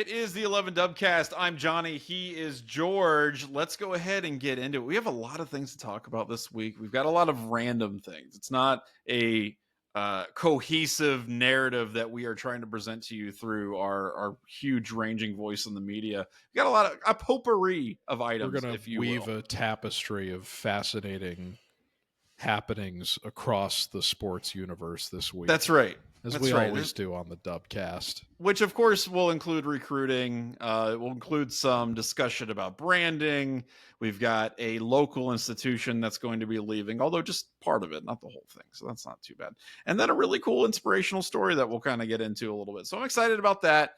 It is the 11 Dubcast. I'm Johnny. He is George. Let's go ahead and get into it. We have a lot of things to talk about this week. We've got a lot of random things. It's not a cohesive narrative that we are trying to present to you through our huge ranging voice in the media. We got a potpourri of items. We're going to weave a tapestry of fascinating happenings across the sports universe this week. That's right. As we always do on the Dubcast. Which, of course, will include recruiting. It will include some discussion about branding. We've got a local institution that's going to be leaving, although just part of it, not the whole thing. So that's not too bad. And then a really cool inspirational story that we'll kind of get into a little bit. So I'm excited about that.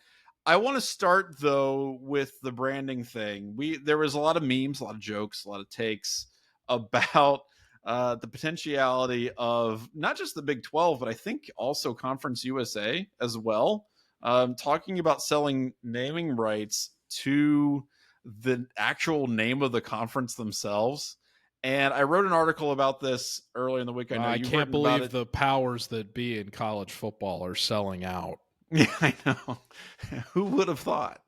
I want to start, though, with the branding thing. There was a lot of memes, a lot of jokes, a lot of takes about the potentiality of not just the Big 12, but I think also Conference USA as well, talking about selling naming rights to the actual name of the conference themselves. And I wrote an article about this earlier in the week. I can't believe the powers that be in college football are selling out. Yeah, I know. Who would have thought?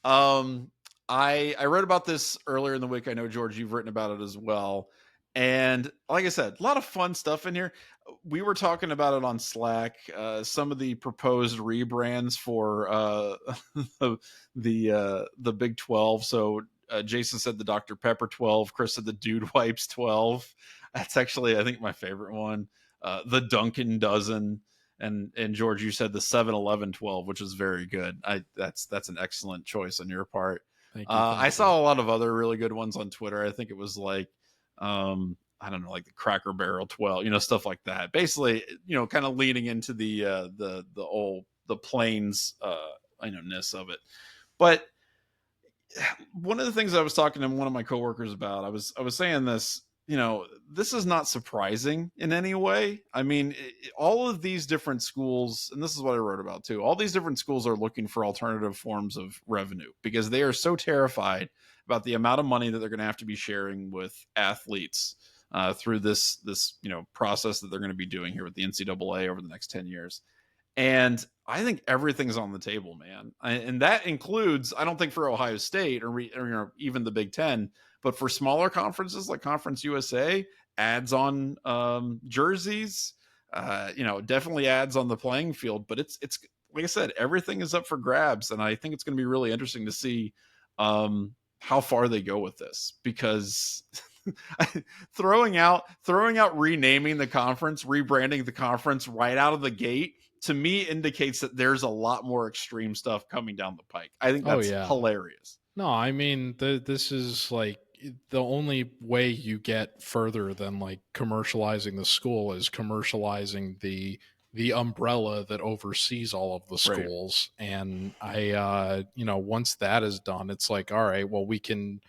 I wrote about this earlier in the week. I know, George, you've written about it as well. And like I said, a lot of fun stuff in here. We were talking about it on Slack. Some of the proposed rebrands for the Big 12. So Jason said the Dr. Pepper 12. Chris said the Dude Wipes 12. That's actually, I think, my favorite one. The Dunkin' Dozen. And George, you said the 7-Eleven 12, which is very good. That's an excellent choice on your part. Thank you. I saw a lot of other really good ones on Twitter. I think it was like, I don't know, like the Cracker Barrel 12, stuff like that. Basically, kind of leading into the plains, ness of it. But one of the things I was talking to one of my coworkers about, I was saying this, this is not surprising in any way. I mean, all of these different schools, and this is what I wrote about too, all these different schools are looking for alternative forms of revenue because they are so terrified about the amount of money that they're going to have to be sharing with athletes through this process that they're going to be doing here with the NCAA over the next 10 years. And I think everything's on the table, man. And that includes, I don't think for Ohio State or even the Big Ten, but for smaller conferences like Conference USA, ads on jerseys, definitely ads on the playing field. But it's like I said, everything is up for grabs. And I think it's going to be really interesting to see how far they go with this, because throwing out renaming the conference, rebranding the conference right out of the gate, to me indicates that there's a lot more extreme stuff coming down the pike. I think that's hilarious. No, I mean, this is like the only way you get further than like commercializing the school is commercializing the umbrella that oversees all of the schools. Right. And once that is done, it's like, all right, well, we can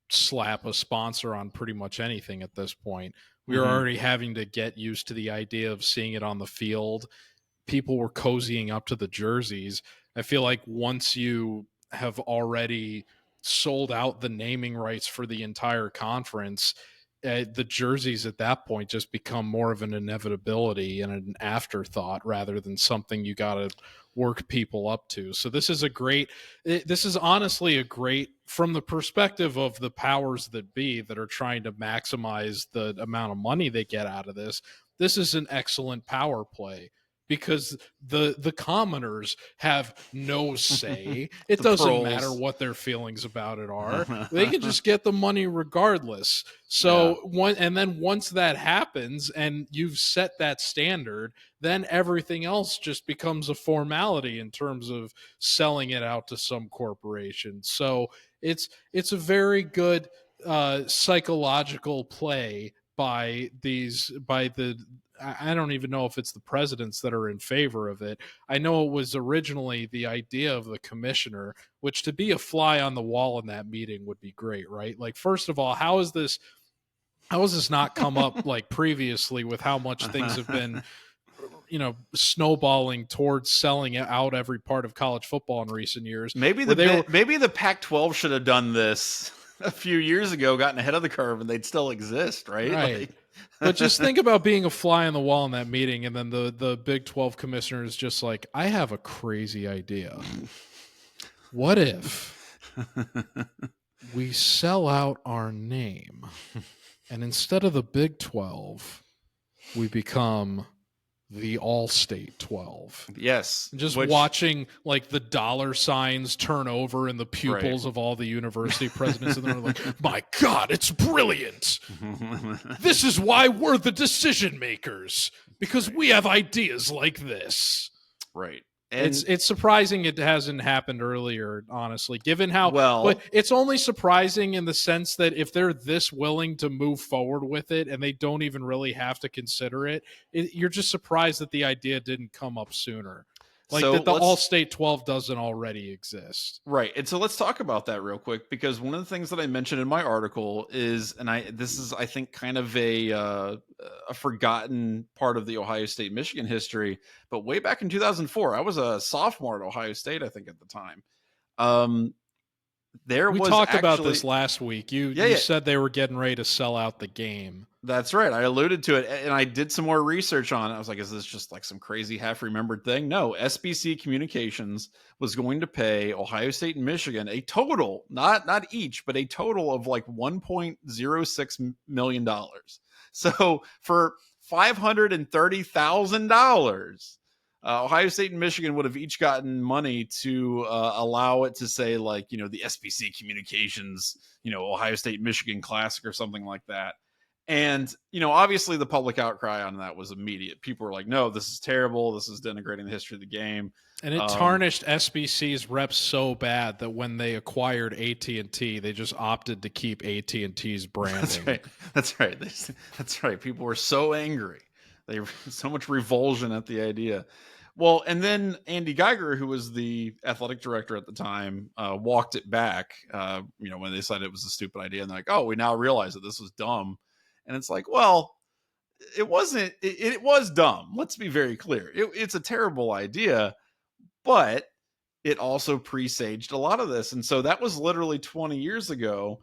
slap a sponsor on pretty much anything at this point. We're already having to get used to the idea of seeing it on the field. People were cozying up to the jerseys. I feel like once you have already sold out the naming rights for the entire conference, the jerseys at that point just become more of an inevitability and an afterthought rather than something you got to work people up to. So this is honestly a great, from the perspective of the powers that be that are trying to maximize the amount of money they get out of this, this is an excellent power play. Because the commoners have no say. It doesn't matter what their feelings about it are. They can just get the money regardless. So once that happens and you've set that standard, then everything else just becomes a formality in terms of selling it out to some corporation. So it's a very good psychological play by I don't even know if it's the presidents that are in favor of it. I know it was originally the idea of the commissioner, which to be a fly on the wall in that meeting would be great, right? Like, first of all, how has this not come up like previously with how much things have been, snowballing towards selling out every part of college football in recent years? Maybe the Pac-12 should have done this a few years ago, gotten ahead of the curve, and they'd still exist, right? Right. But just think about being a fly on the wall in that meeting, and then the Big 12 commissioner is just like, I have a crazy idea. What if we sell out our name and instead of the Big 12, we become the All-State 12? Yes. And just watching like the dollar signs turn over in the pupils of all the university presidents, and they're like, my God, it's brilliant. This is why we're the decision makers, because we have ideas like this. Right. And it's surprising it hasn't happened earlier, honestly, given how well. But it's only surprising in the sense that if they're this willing to move forward with it and they don't even really have to consider it, you're just surprised that the idea didn't come up sooner. Like so that the All-State 12 doesn't already exist. Right. And so let's talk about that real quick, because one of the things that I mentioned in my article is, and this is, I think, kind of a forgotten part of the Ohio State Michigan history, but way back in 2004, I was a sophomore at Ohio State, I think, at the time. We talked about this last week. You said they were getting ready to sell out the game. That's right. I alluded to it, and I did some more research on it. I was like, is this just like some crazy half-remembered thing? No, SBC Communications was going to pay Ohio State and Michigan a total, not each, but a total of like $1.06 million. So for $530,000, Ohio State and Michigan would have each gotten money to allow it to say, like, the SBC Communications, Ohio State Michigan Classic or something like that. And, obviously the public outcry on that was immediate. People were like, no, this is terrible. This is denigrating the history of the game. And it tarnished SBC's reps so bad that when they acquired AT&T, they just opted to keep AT&T's branding. That's right. That's right. People were so angry. They so much revulsion at the idea. Well, and then Andy Geiger, who was the athletic director at the time, walked it back, when they decided it was a stupid idea. And they're like, oh, we now realize that this was dumb. And it's like, well, it wasn't. It was dumb. Let's be very clear. It's a terrible idea, but it also presaged a lot of this. And so that was literally 20 years ago.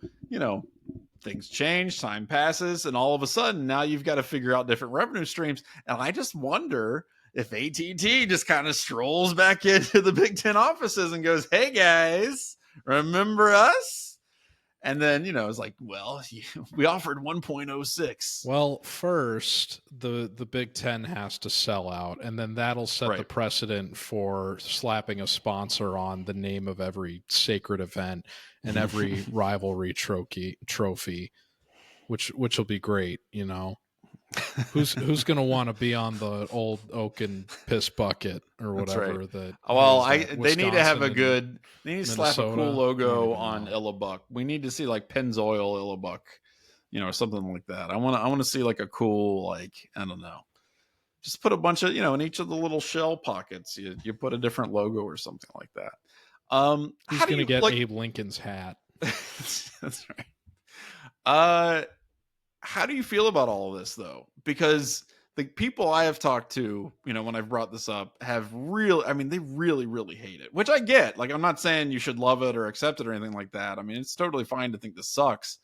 Things change, time passes, and all of a sudden now you've got to figure out different revenue streams. And I just wonder if AT&T just kind of strolls back into the Big Ten offices and goes, hey guys, remember us? And then, it's like, well, we offered 1.06. Well, first, the Big Ten has to sell out, and then that'll set the precedent for slapping a sponsor on the name of every sacred event and every rivalry trophy, which will be great, Who's going to want to be on the old oak and piss bucket or whatever? They need to have they need to slap a cool logo on Illabuck. We need to see like Pennzoil Illabuck, something like that. I want to see like a cool, like, I don't know, just put a bunch of, in each of the little shell pockets, you put a different logo or something like that. Who's going to get Abe Lincoln's hat? That's right. How do you feel about all of this, though? Because the people I have talked to, when I've brought this up, they really, really hate it, which I get. Like, I'm not saying you should love it or accept it or anything like that. I mean, it's totally fine to think this sucks.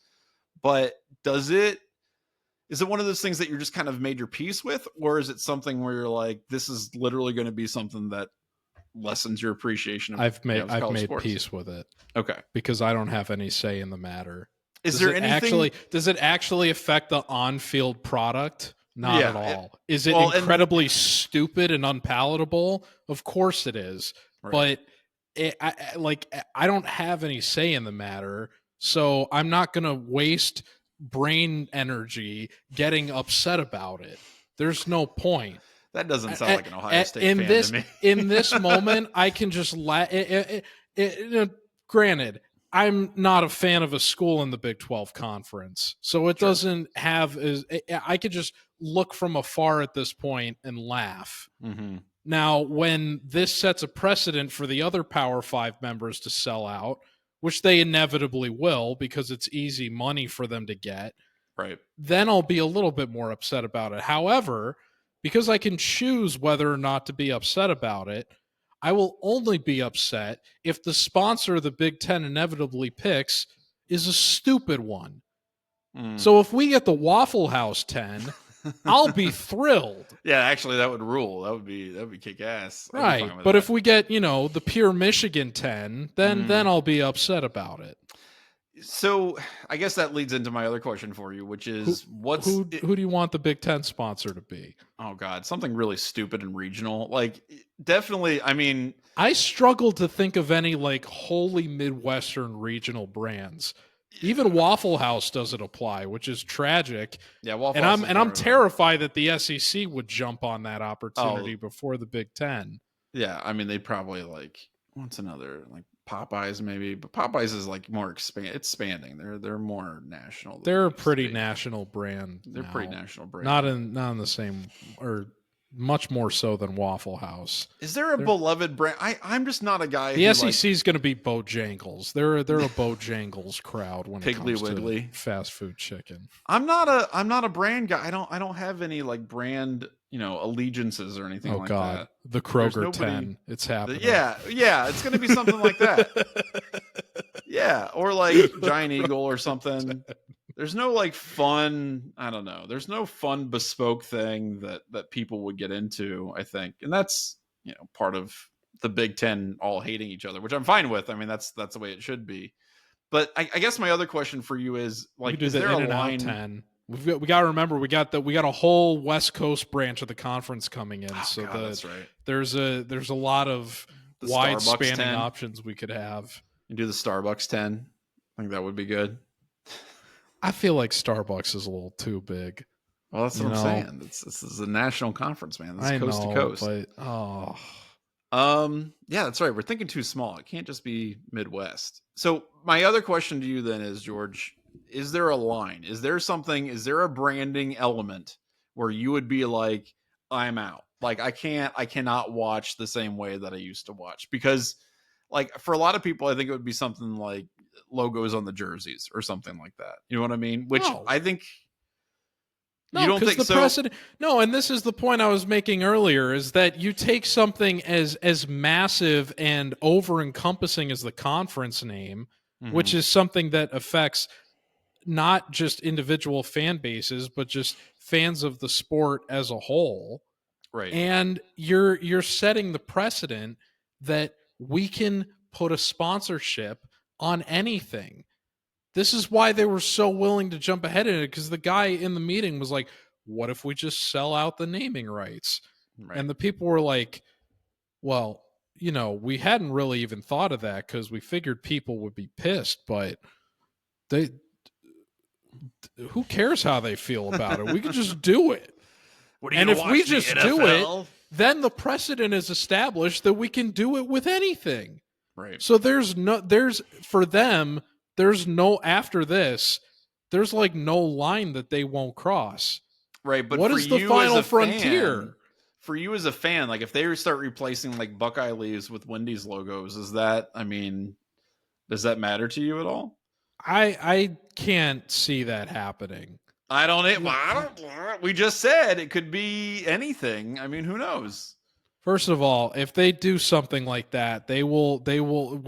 But is it one of those things that you're just kind of made your peace with? Or is it something where you're like, this is literally going to be something that lessens your appreciation of I've made sports? peace with it. Okay. Because I don't have any say in the matter. Does it actually affect the on-field product? Not at all. Is it incredibly stupid and unpalatable? Of course it is. Right. But I don't have any say in the matter, so I'm not going to waste brain energy getting upset about it. There's no point. That doesn't sound like an Ohio State fan to me. In this moment, I can just granted, I'm not a fan of a school in the Big 12 conference, so it doesn't have I could just look from afar at this point and laugh. Mm-hmm. Now, when this sets a precedent for the other Power 5 members to sell out, which they inevitably will because it's easy money for them to get, right? Then I'll be a little bit more upset about it. However, because I can choose whether or not to be upset about it, I will only be upset if the sponsor the Big Ten inevitably picks is a stupid one. So if we get the Waffle House 10 I'll be thrilled. Yeah, actually, that would rule. That would be kick ass. I'd be Right. fine with But that. if we get, the pure Michigan 10, then I'll be upset about it. So I guess that leads into my other question for you, which is Who do you want the Big Ten sponsor to be? Oh God, something really stupid and regional. Like definitely, I mean, I struggle to think of any like wholly Midwestern regional brands. Even Waffle House doesn't apply, which is tragic. yeah, Waffle And House I'm terrified that the SEC would jump on that opportunity before the Big Ten. Yeah, I mean they'd probably like what's another like Popeyes maybe, but Popeyes is like more expanding. They're more national. They're a pretty national brand. They're now. pretty national brand. Not in the same or much more so than Waffle House. Is there a beloved brand? I'm just not a guy. The SEC is going to be Bojangles. They're a Bojangles crowd when it comes to fast food chicken. I'm not a brand guy. I don't have any like brand allegiances or anything like that. The Kroger 10. It's happening. Yeah, it's going to be something like that. Yeah, or like Giant Eagle or something. There's no like fun, I don't know. There's no fun bespoke thing that people would get into, I think. And that's, part of the Big Ten all hating each other, which I'm fine with. I mean, that's the way it should be. But I guess my other question for you is like, is there a line? 10. We got to remember we got a whole West Coast branch of the conference coming in, that's right. There's a lot of wide spanning options we could have. You do the Starbucks 10. I think that would be good. I feel like Starbucks is a little too big. Well, that's what I'm saying. This is a national conference, man. This is coast to coast. Yeah, that's right. We're thinking too small. It can't just be Midwest. So my other question to you then is, George, is there a line? Is there a branding element where you would be like, I'm out? Like I cannot watch the same way that I used to watch, because like for a lot of people, I think it would be something like logos on the jerseys or something like that. You know what I mean? Which I think you don't think so. Precedent, no, and this is the point I was making earlier, is that you take something as massive and over-encompassing as the conference name, which is something that affects not just individual fan bases, but just fans of the sport as a whole. Right. And you're setting the precedent that we can put a sponsorship on anything. This is why they were so willing to jump ahead in it, because the guy in the meeting was like, what if we just sell out the naming rights? Right. And the people were like, well, we hadn't really even thought of that because we figured people would be pissed, but who cares how they feel about it? We could just do it. And if we just do it, then the precedent is established that we can do it with anything. Right. So for them, there's no, after this, there's like no line that they won't cross. Right. But what is the final frontier? For you as a fan, like if they start replacing like Buckeye leaves with Wendy's logos, does that matter to you at all? I can't see that happening. We just said it could be anything. I mean, who knows? First of all, if they do something like that, they will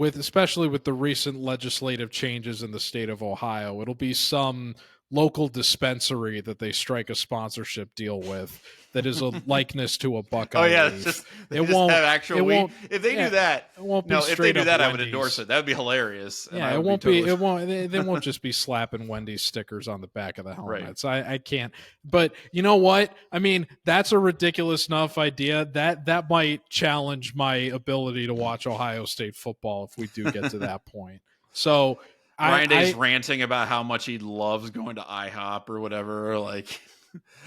especially with the recent legislative changes in the state of Ohio, it'll be some local dispensary that they strike a sponsorship deal with that is a likeness to a Buckeye. Oh yeah, leaf. It won't have actual weed. If they do that, it won't be if they do that, Wendy's. I would endorse it. That would be hilarious. Yeah, it won't be. It won't. They won't just be slapping Wendy's stickers on the back of the helmets. Right. I can't. But you know what? I mean, that's a ridiculous enough idea that might challenge my ability to watch Ohio State football if we do get to that point. So. Ryan Day's ranting about how much he loves going to IHOP or whatever. Like,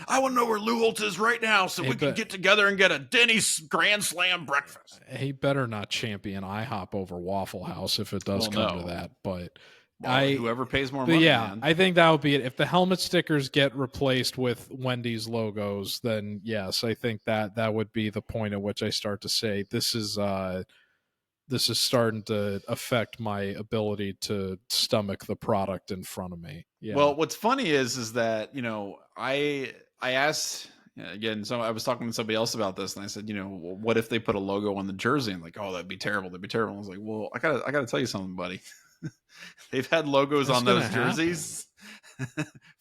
I want to know where Lou Holtz is right now so we can get together and get a Denny's Grand Slam breakfast. He better not champion IHOP over Waffle House if it does come to that. But whoever pays more money. Yeah, man. I think that would be it. If the helmet stickers get replaced with Wendy's logos, then yes, I think that would be the point at which I start to say this is starting to affect my ability to stomach the product in front of me. Yeah. Well, what's funny is that, I asked again, so I was talking to somebody else about this and I said, what if they put a logo on the jersey and like, oh, that'd be terrible. That'd be terrible. I was like, well, I gotta tell you something, buddy. They've had logos on those jerseys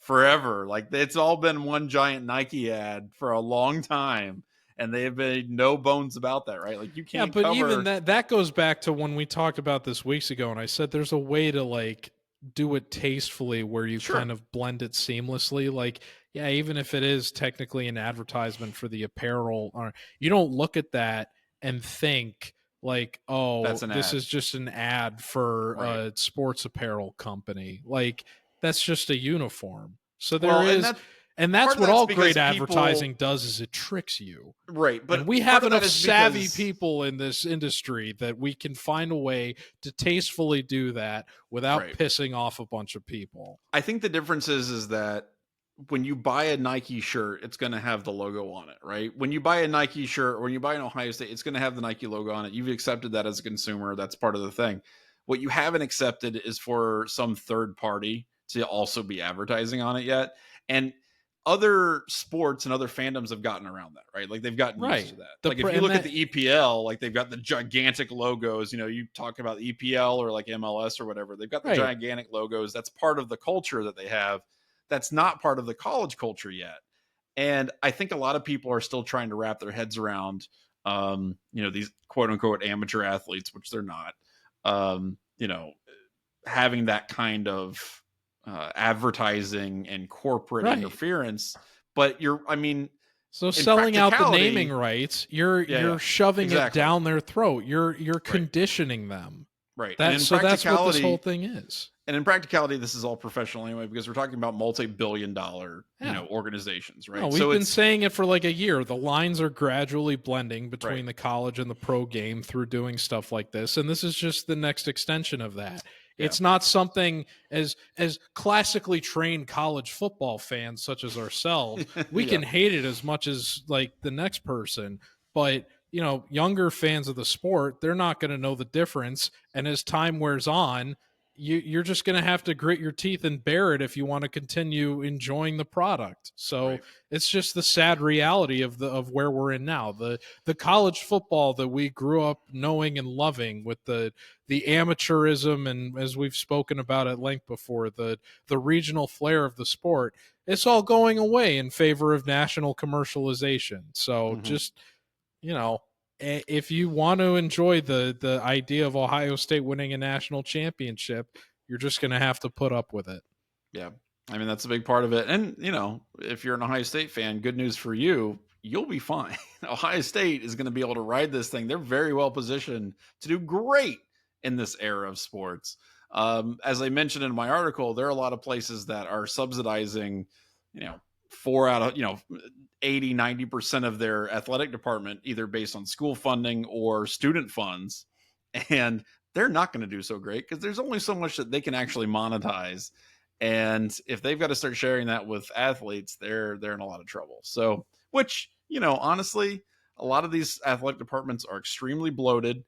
forever. Like it's all been one giant Nike ad for a long time, and they have made no bones about that, right? Like you Yeah, can't but even cover. that goes back to when we talked about this weeks ago, and I said there's a way to like do it tastefully where you kind Sure, of blend it seamlessly. Like, yeah, even if it is technically an advertisement for the apparel, or you don't look at that and think like, oh, that's an this ad, is just an ad for right? a sports apparel company. Like, that's just a uniform. So there Well, and is, that's and part that's of what that's all because great people, advertising does is it tricks you. right? And But we part have of that enough is savvy because people in this industry that we can find a way to tastefully do that without right. pissing off a bunch of people. I think the difference is that when you buy a Nike shirt, it's going to have the logo on it, right? When you buy a Nike shirt or when you buy an Ohio State, it's going to have the Nike logo on it. You've accepted that as a consumer. That's part of the thing. What you haven't accepted is for some third party to also be advertising on it yet. And other sports and other fandoms have gotten around that, right? Like they've gotten used Right. to that. The Like if you and look at that the EPL, like they've got the gigantic logos, you talk about the EPL or like MLS or whatever. They've got the right. gigantic logos. That's part of the culture that they have. That's not part of the college culture yet. And I think a lot of people are still trying to wrap their heads around, these quote unquote amateur athletes, which they're not, having that kind of advertising and corporate Right. interference. But So in selling out the naming practicality, rights, you're yeah, yeah, shoving it exactly. down their throat. You're Right. conditioning them. Right. And That in so that's what this whole practicality, thing is. this is all professional anyway, because we're talking about multi-billion dollar, Yeah. organizations, No, right? we've So been it's saying it for like a year. The lines are gradually blending right. between the college and the pro game through doing stuff like this, and this is just the next extension of that. Yeah. It's not something as classically trained college football fans such as ourselves, we Yeah. can hate it as much as like the next person, but younger fans of the sport, they're not going to know the difference, and as time wears on, you're just going to have to grit your teeth and bear it if you want to continue enjoying the product. So Right. it's just the sad reality of where we're in now. The college football that we grew up knowing and loving with the amateurism, and as we've spoken about at length before, the regional flair of the sport, it's all going away in favor of national commercialization. So Mm-hmm. just if you want to enjoy the idea of Ohio State winning a national championship, you're just going to have to put up with it. Yeah. That's a big part of it. And, if you're an Ohio State fan, good news for you, you'll be fine. Ohio State is going to be able to ride this thing. They're very well positioned to do great in this era of sports. As I mentioned in my article, there are a lot of places that are subsidizing, you know, 80-90% of their athletic department, either based on school funding or student funds. And they're not going to do so great because there's only so much that they can actually monetize. And if they've got to start sharing that with athletes, they're in a lot of trouble. So, which, honestly, a lot of these athletic departments are extremely bloated.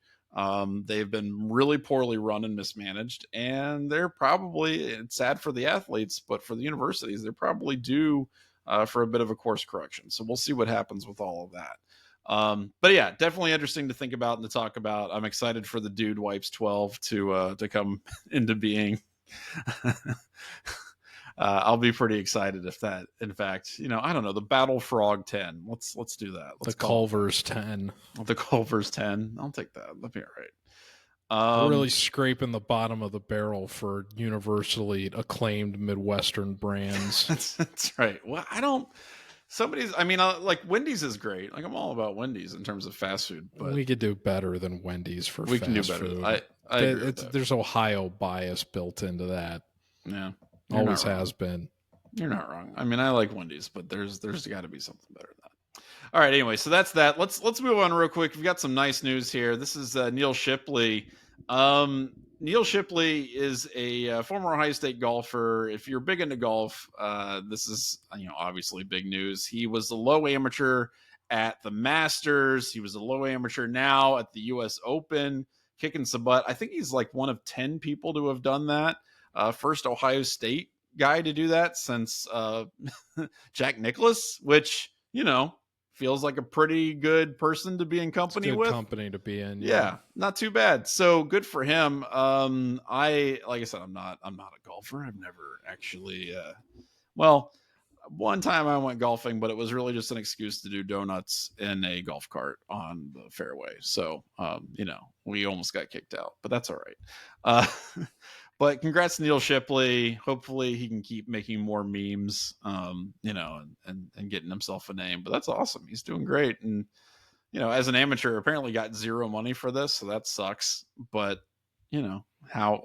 They've been really poorly run and mismanaged, and it's sad for the athletes, but for the universities, they're probably due for a bit of a course correction. So we'll see what happens with all of that. But yeah, definitely interesting to think about and to talk about. I'm excited for the Dude Wipes 12 to come into being. I'll be pretty excited if that, in fact, I don't know, the Battle Frog 10. Let's do that. The Let's call Culver's 10. the Culver's 10. I'll take that. That'll be all right. We're really scraping the bottom of the barrel for universally acclaimed Midwestern brands. That's right. Well, like Wendy's is great. Like I'm all about Wendy's in terms of fast food, but we could do better than Wendy's for we fast can do better. food. I agree with that. There's Ohio bias built into that. Yeah. Always has been. You're not wrong. I like Wendy's, but there's got to be something better than that. All right. Anyway, so that's that. Let's move on real quick. We've got some nice news here. This is Neal Shipley. Neal Shipley is a former Ohio State golfer. If you're big into golf, this is obviously big news. He was a low amateur at the Masters. He was a low amateur now at the U.S. Open, kicking some butt. I think he's like one of 10 people to have done that. First Ohio State guy to do that since Jack Nicklaus, which feels like a pretty good person to be in company with. Company to be in. Yeah, not too like so good for him. Like I said, I'm not a golfer. I've never actually Well, one time I went golfing, but it was really just an excuse to do donuts in a golf cart on the fairway. So, we almost got kicked out, but that's all right. Uh, but congrats to Neal Shipley. Hopefully he can keep making more memes, and getting himself a name. But that's awesome. He's doing great. And, as an amateur, apparently got zero money for this. So that sucks. But, how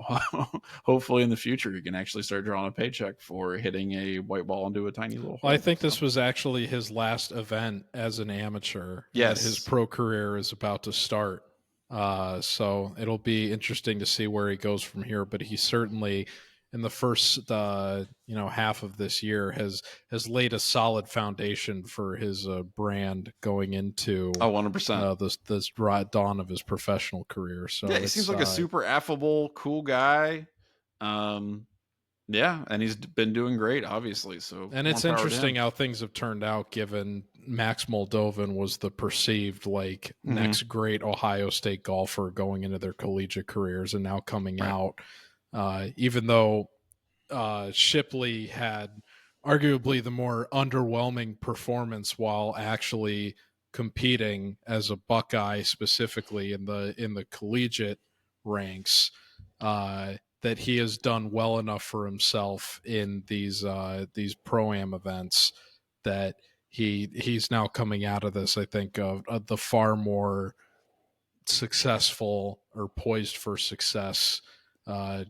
hopefully in the future you can actually start drawing a paycheck for hitting a white ball into a tiny little hole. Well, I think this was actually his last event as an amateur. Yes. His pro career is about to start. So it'll be interesting to see where he goes from here. But he certainly, in the first half of this year, has laid a solid foundation for his brand going into 100%. This dawn of his professional career. So yeah, he seems like a super affable, cool guy. Yeah, and he's been doing great, obviously. So, and it's interesting how things have turned out, given Max Moldovan was the perceived next great Ohio State golfer going into their collegiate careers, and now coming out, even though Shipley had arguably the more underwhelming performance while actually competing as a Buckeye, specifically in the collegiate ranks. That he has done well enough for himself in these pro-am events that he's now coming out of this, I think, of the far more successful or poised for success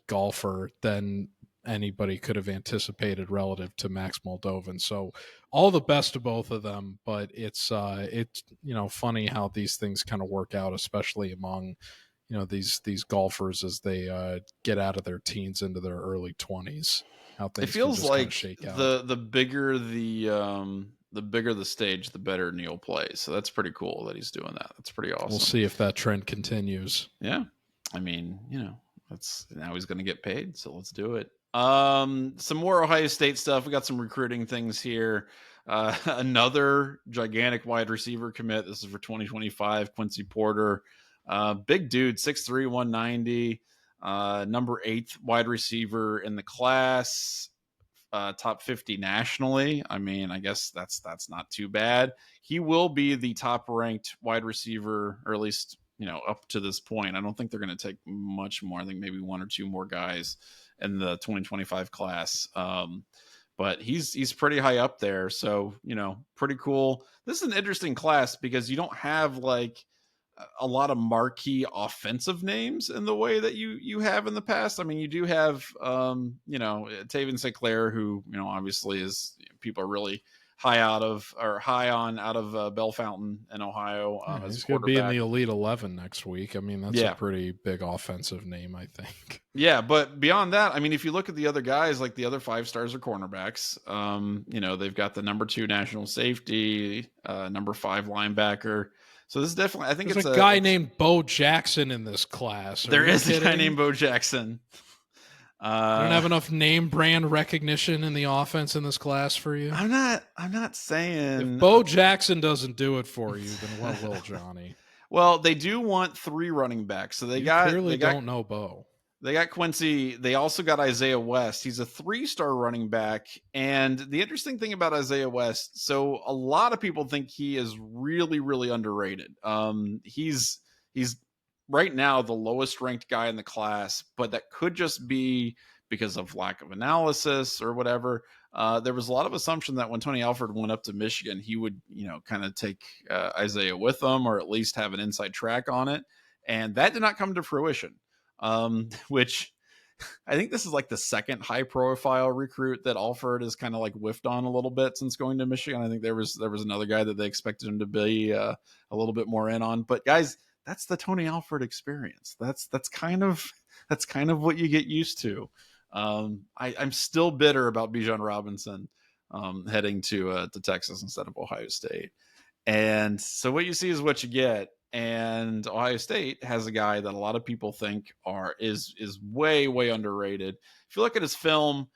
golfer than anybody could have anticipated relative to Max Moldovan. So all the best to both of them, but it's funny how these things kind of work out, especially among these golfers as they get out of their teens into their early 20s. How things it feels like shake out. the bigger the bigger the stage, the better Neal plays. So that's pretty cool that he's doing that. That's pretty awesome. We'll see if that trend continues. Yeah, I mean, that's now he's going to get paid, so let's do it. Some more Ohio State stuff. We got some recruiting things here. Another gigantic wide receiver commit. This is for 2025. Quincy Porter. Big dude, 6'3", 190, number 8th wide receiver in the class, top 50 nationally. I mean, I guess that's not too bad. He will be the top ranked wide receiver, or at least, up to this point. I don't think they're going to take much more. I think maybe one or two more guys in the 2025 class. But he's pretty high up there. So, pretty cool. This is an interesting class because you don't have a lot of marquee offensive names in the way that you have in the past. I mean, you do have, Taven Sinclair, who, obviously is people are really high on out of Bell Fountain in Ohio. He's going to be in the Elite 11 next week. I mean, that's a pretty big offensive name, I think. Yeah, but beyond that, I mean, if you look at the other guys, like the other 5 stars are cornerbacks. They've got the number 2 national safety, number 5 linebacker. So this is definitely, I think there's a guy named Bo Jackson in this class. There is a guy named Bo Jackson. You don't have enough name brand recognition in the offense in this class for you? I'm not saying if Bo Jackson doesn't do it for you, then what will, Johnny? Well, they do want 3 running backs. So they don't know Bo. They got Quincy. They also got Isaiah West. He's a 3-star running back. And the interesting thing about Isaiah West, so a lot of people think he is really, really underrated. He's right now the lowest ranked guy in the class, but that could just be because of lack of analysis or whatever. There was a lot of assumption that when Tony Alford went up to Michigan, he would, kind of take Isaiah with him, or at least have an inside track on it. And that did not come to fruition. Which I think this is like the second high profile recruit that Alford has kind of whiffed on a little bit since going to Michigan. I think there was another guy that they expected him to be a little bit more in on, but guys, that's the Tony Alford experience. That's kind of what you get used to. I'm still bitter about Bijan Robinson, heading to Texas instead of Ohio State. And so what you see is what you get. And Ohio State has a guy that a lot of people think is way, way underrated. If you look at his film,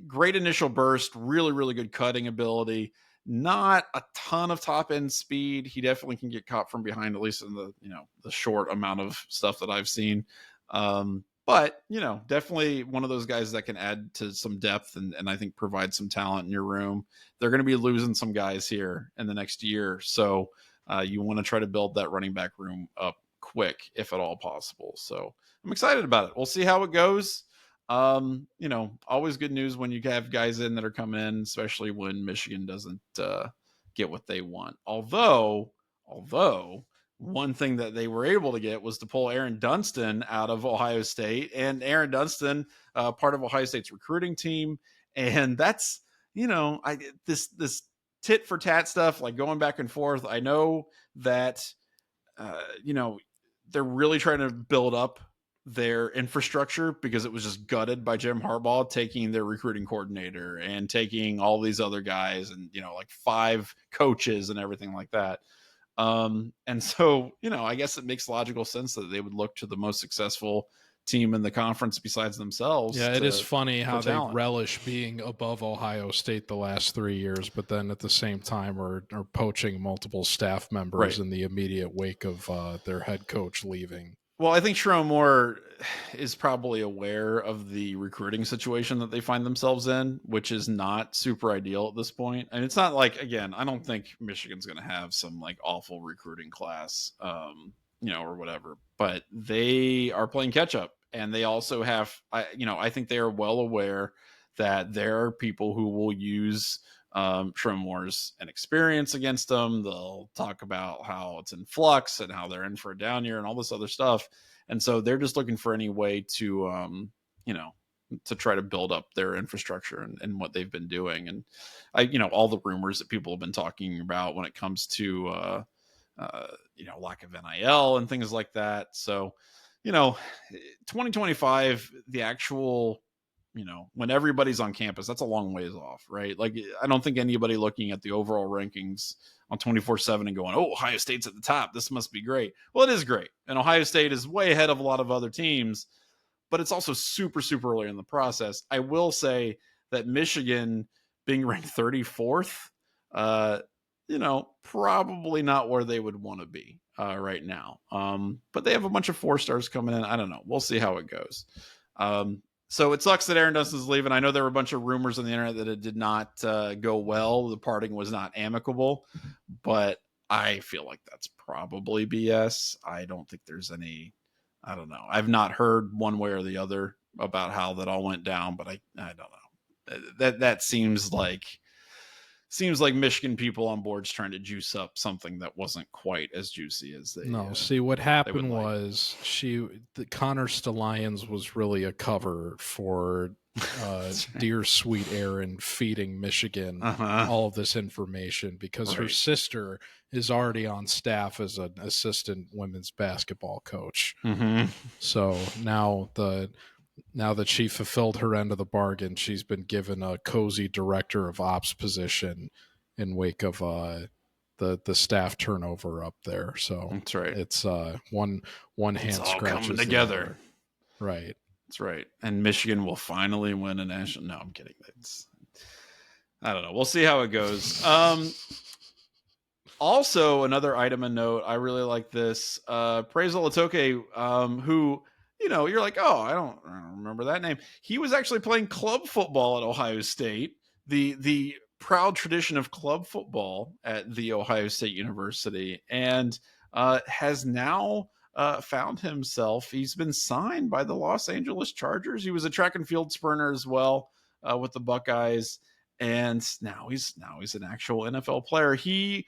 great initial burst, really, really good cutting ability, not a ton of top end speed. He definitely can get caught from behind, at least in the short amount of stuff that I've seen. But But, definitely one of those guys that can add to some depth and I think provide some talent in your room. They're going to be losing some guys here in the next year. So you want to try to build that running back room up quick, if at all possible. So I'm excited about it. We'll see how it goes. Always good news when you have guys in that are coming in, especially when Michigan doesn't get what they want. Although one thing that they were able to get was to pull Aaron Dunston out of Ohio State, and Aaron Dunston, part of Ohio State's recruiting team. And that's, this tit for tat stuff, like going back and forth. I know that, they're really trying to build up their infrastructure because it was just gutted by Jim Harbaugh taking their recruiting coordinator and taking all these other guys and, like 5 coaches and everything like that. And so, I guess it makes logical sense that they would look to the most successful team in the conference besides themselves. Yeah, it is funny how they relish being above Ohio State the last 3 years, but then at the same time are poaching multiple staff members in the immediate wake of their head coach leaving. Well, I think Sherrone Moore is probably aware of the recruiting situation that they find themselves in, which is not super ideal at this point. And it's not like, again, I don't think Michigan's going to have some like awful recruiting class, or whatever, but they are playing catch up. And they also have, I think they are well aware that there are people who will use Sherrone Moore's inexperience against them. They'll talk about how it's in flux and how they're in for a down year and all this other stuff. And so they're just looking for any way to, to try to build up their infrastructure and what they've been doing. And all the rumors that people have been talking about when it comes to, lack of NIL and things like that. So, 2025, the actual, when everybody's on campus, that's a long ways off, right? Like, I don't think anybody looking at the overall rankings on 24/7 and going, oh, Ohio State's at the top, this must be great. Well, it is great. And Ohio State is way ahead of a lot of other teams, but it's also super, super early in the process. I will say that Michigan being ranked 34th, probably not where they would want to be right now. But they have a bunch of 4-stars coming in. I don't know. We'll see how it goes. So it sucks that Aaron Dunston's leaving. I know there were a bunch of rumors on the internet that it did not go well. The parting was not amicable, but I feel like that's probably BS. I don't think there's any, I don't know. I've not heard one way or the other about how that all went down, but I don't know. That seems like Michigan people on board's trying to juice up something that wasn't quite as juicy as they. No, see what happened was Connor Stalions was really a cover for dear sweet Aaron feeding Michigan all of this information because her sister is already on staff as an assistant women's basketball coach. So now that she fulfilled her end of the bargain, she's been given a cozy director of ops position in wake of the staff turnover up there. So that's right. It's one hand scratches coming together. Right. That's right. And Michigan will finally win a national. No, I'm kidding. I don't know. We'll see how it goes. Also, another item of note, I really like this. Praise Olatoke, who, you're like, oh, I don't remember that name. He was actually playing club football at Ohio State. The proud tradition of club football at the Ohio State University, and has now found himself. He's been signed by the Los Angeles Chargers. He was a track and field sprinter as well with the Buckeyes, and now he's an actual NFL player. He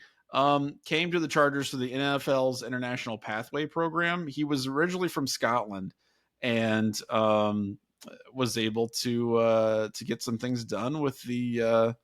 came to the Chargers through the NFL's International Pathway Program. He was originally from Scotland and was able to get some things done with the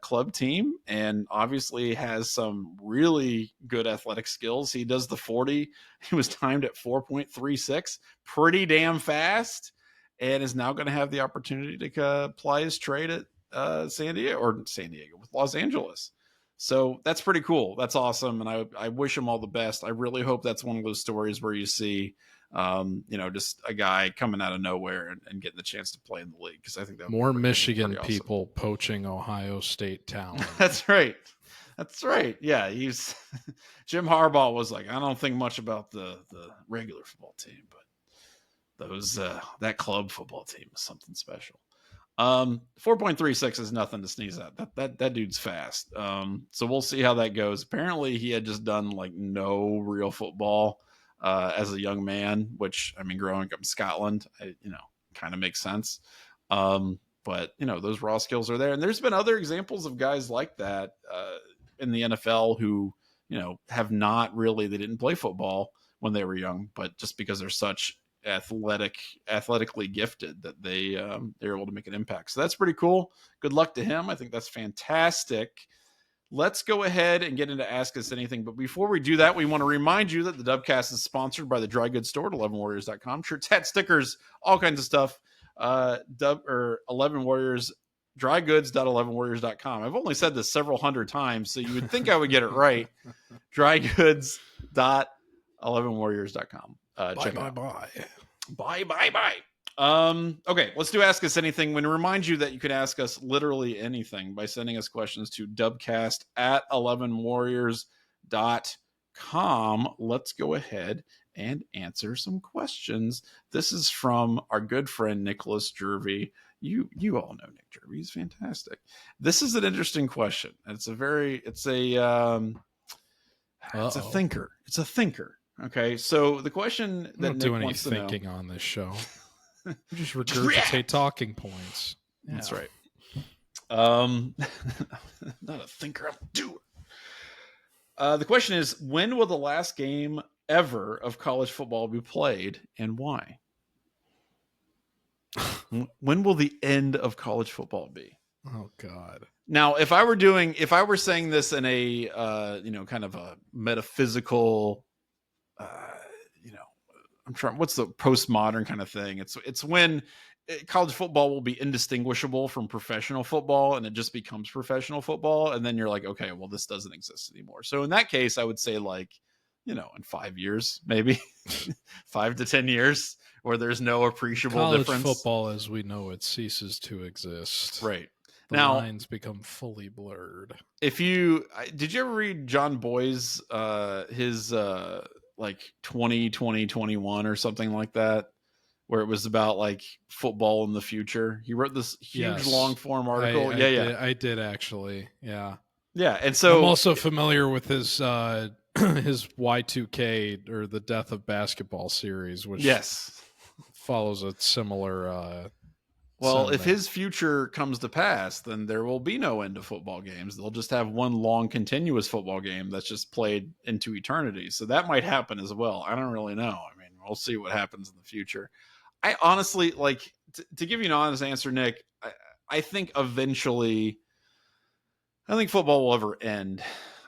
club team, and obviously has some really good athletic skills. He does the 40. He was timed at 4.36, pretty damn fast, and is now going to have the opportunity to apply his trade at San Diego with Los Angeles. So that's pretty cool. That's awesome. And I wish him all the best. I really hope that's one of those stories where you see, just a guy coming out of nowhere and getting the chance to play in the league. Cause I think that more Michigan people poaching Ohio State talent. That's right. Yeah. Jim Harbaugh was like, I don't think much about the regular football team, but those that club football team is something special. 4.36 is nothing to sneeze at. That dude's fast. So we'll see how that goes. Apparently he had just done like no real football as a young man, which I mean, growing up in Scotland, kind of makes sense. But those raw skills are there, and there's been other examples of guys like that in the NFL who have not really, they didn't play football when they were young, but just because they're such athletically gifted that they're able to make an impact. So that's pretty cool. Good luck to him. I think that's fantastic. Let's go ahead and get into Ask Us Anything. But before we do that, we want to remind you that the Dubcast is sponsored by the dry goods store at 11warriors.com. Shirts, hats, stickers, all kinds of stuff. 11 Warriors, drygoods.11warriors.com. I've only said this several hundred times, so you would think I would get it right. drygoods.11warriors.com. Check it out. Bye. Okay, let's do Ask Us Anything. We remind you that you can ask us literally anything by sending us questions to dubcast@11warriors.com. Let's go ahead and answer some questions. This is from our good friend Nicholas Jervy. You all know Nick Jervy. He's fantastic. This is an interesting question. It's a thinker. It's a thinker. Okay, so the question that Nick wants to know. I don't do any thinking on this show. You just regurgitate talking points. Yeah. That's right. Not a thinker, I'm a doer. The question is, when will the last game ever of college football be played, and why? When will the end of college football be? Oh God. Now, if I were saying this in a kind of a metaphysical I'm trying, what's the postmodern kind of thing? It's when college football will be indistinguishable from professional football, and it just becomes professional football. And then you're like, okay, well, this doesn't exist anymore. So in that case, I would say in 5 years, maybe 5 to 10 years, where there's no appreciable difference. College football, as we know it, ceases to exist. Right. The lines become fully blurred. Did you ever read John Boy's, his, 2021 or something like that, where it was about like football in the future? He wrote this huge long form article. I did actually. Yeah. And so I'm also familiar with his his Y2K, or the Death of Basketball series, which follows a similar sentiment. If his future comes to pass, then there will be no end to football games. They'll just have one long continuous football game that's just played into eternity. So that might happen as well. I don't really know. I mean, we'll see what happens in the future. I honestly, to give you an honest answer, Nick, I think eventually, I think football will ever end.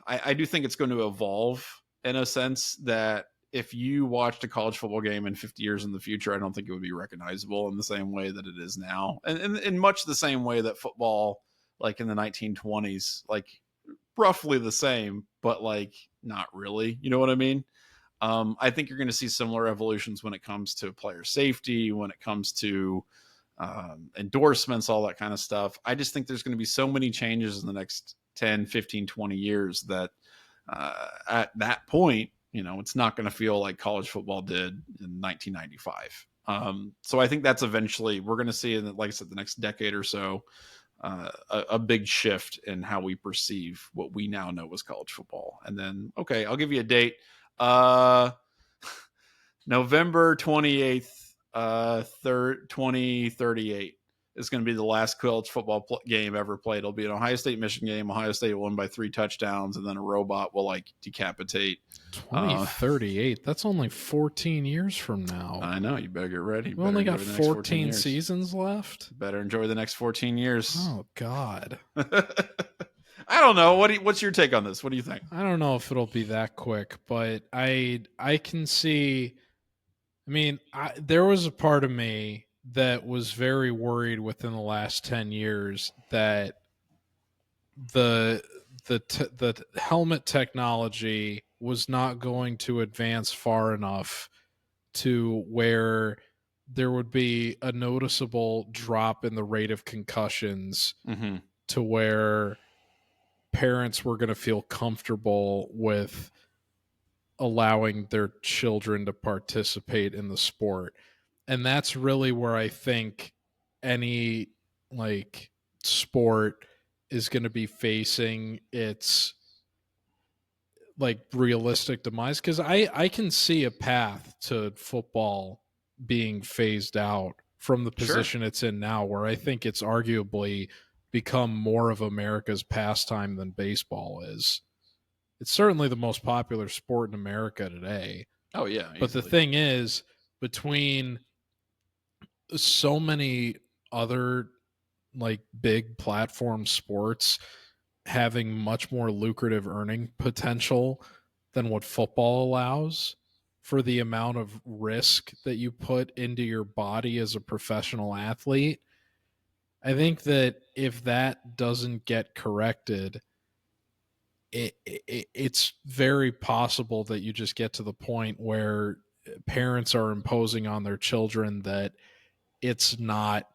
I do think it's going to evolve in a sense that if you watched a college football game in 50 years in the future, I don't think it would be recognizable in the same way that it is now. And in much the same way that football, like in the 1920s, like roughly the same, but like not really, you know what I mean? I think you're going to see similar evolutions when it comes to player safety, when it comes to endorsements, all that kind of stuff. I just think there's going to be so many changes in the next 10, 15, 20 years that at that point, it's not going to feel like college football did in 1995. So I think that's eventually, we're going to see in, like I said, the next decade or so, a big shift in how we perceive what we now know as college football. And then, okay, I'll give you a date. November 28th, 2038 is going to be the last college football game ever played. It'll be an Ohio State Michigan game. Ohio State will win by 3 touchdowns, and then a robot will decapitate. 2038. That's only 14 years from now. I know. You better get ready. We only got 14 seasons left. Better enjoy the next 14 years. Oh God. I don't know. What's your take on this? What do you think? I don't know if it'll be that quick, but I can see. I mean, there was a part of me that was very worried within the last 10 years that the helmet technology was not going to advance far enough to where there would be a noticeable drop in the rate of concussions to where parents were going to feel comfortable with allowing their children to participate in the sport. And that's really where I think any like sport is going to be facing its like realistic demise, because I can see a path to football being phased out from the Sure. position it's in now, where I think it's arguably become more of America's pastime than baseball is. It's certainly the most popular sport in America today. Oh yeah, But the easily. thing is, between so many other like big platform sports having much more lucrative earning potential than what football allows for the amount of risk that you put into your body as a professional athlete, I think that if that doesn't get corrected, it's very possible that you just get to the point where parents are imposing on their children that it's not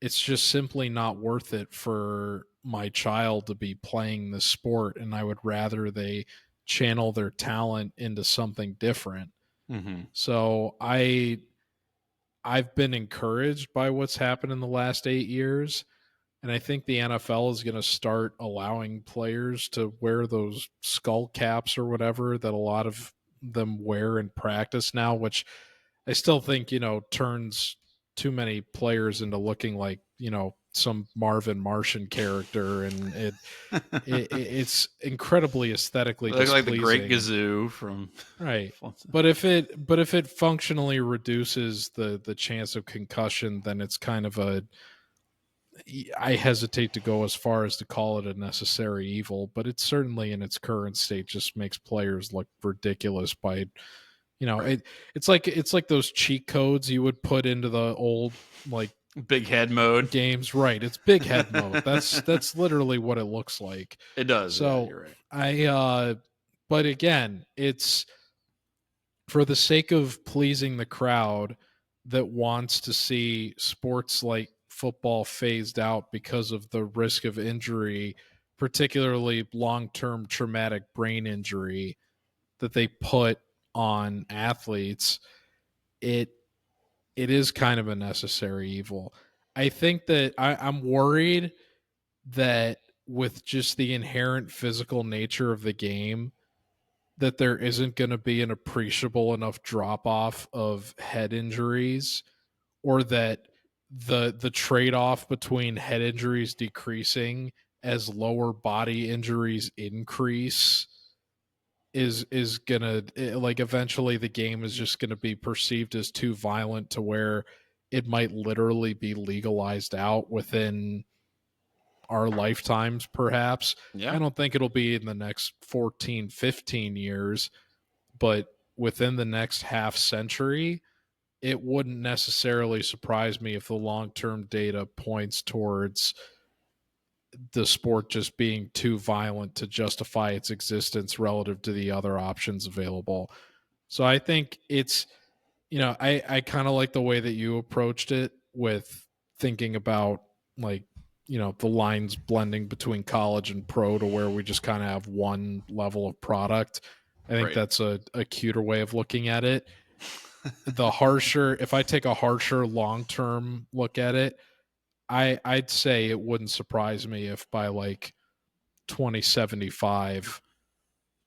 it's just simply not worth it for my child to be playing this sport, and I would rather they channel their talent into something different. Mm-hmm. So I've been encouraged by what's happened in the last 8 years, and I think the NFL is going to start allowing players to wear those skull caps or whatever that a lot of them wear in practice now, which I still think, turns too many players into looking like, some Marvin Martian character, and it's incredibly aesthetically Look like the Great displeasing. Gazoo from. Right. But if it functionally reduces the chance of concussion, then it's kind of I hesitate to go as far as to call it a necessary evil, but it certainly in its current state just makes players look ridiculous by Right. it's like those cheat codes you would put into the old like Big head mode. games, right? It's big head mode. That's literally what it looks like. It does. Yeah, So you're right. but again, it's for the sake of pleasing the crowd that wants to see sports like football phased out because of the risk of injury, particularly long-term traumatic brain injury that they put on athletes. It it is kind of a necessary evil. I think that I'm worried that with just the inherent physical nature of the game, that there isn't going to be an appreciable enough drop off of head injuries, or that the trade off between head injuries decreasing as lower body injuries increase is gonna like eventually the game is just gonna be perceived as too violent to where it might literally be legalized out within our lifetimes, perhaps. I Yeah. don't think it'll be in the next 14, 15 years, but within the next half century, it wouldn't necessarily surprise me if the long-term data points towards the sport just being too violent to justify its existence relative to the other options available. So I think it's, I kind of like the way that you approached it with thinking about like, the lines blending between college and pro to where we just kind of have one level of product. I think Right. that's a cuter way of looking at it. If I take a harsher long term look at it, I'd say it wouldn't surprise me if by like 2075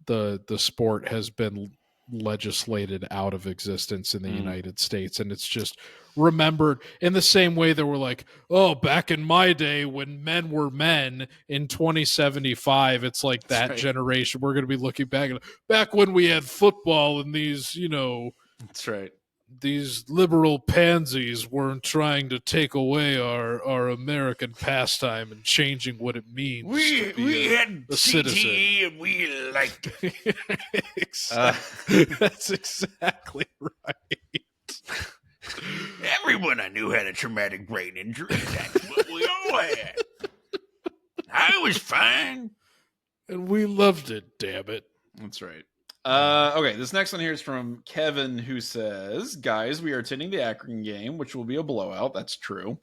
the sport has been legislated out of existence in the Mm. United States, and it's just remembered in the same way that we're like, oh, back in my day when men were men in 2075, it's like That's that right. generation we're going to be looking back when we had football and That's right. these liberal pansies weren't trying to take away our American pastime and changing what it means to be had a citizen. CTE and we liked it. That's exactly right. Everyone I knew had a traumatic brain injury. That's what we all had. I was fine. And we loved it, damn it. That's right. Okay, this next one here is from Kevin, who says, guys, we are attending the Akron game, which will be a blowout. That's true.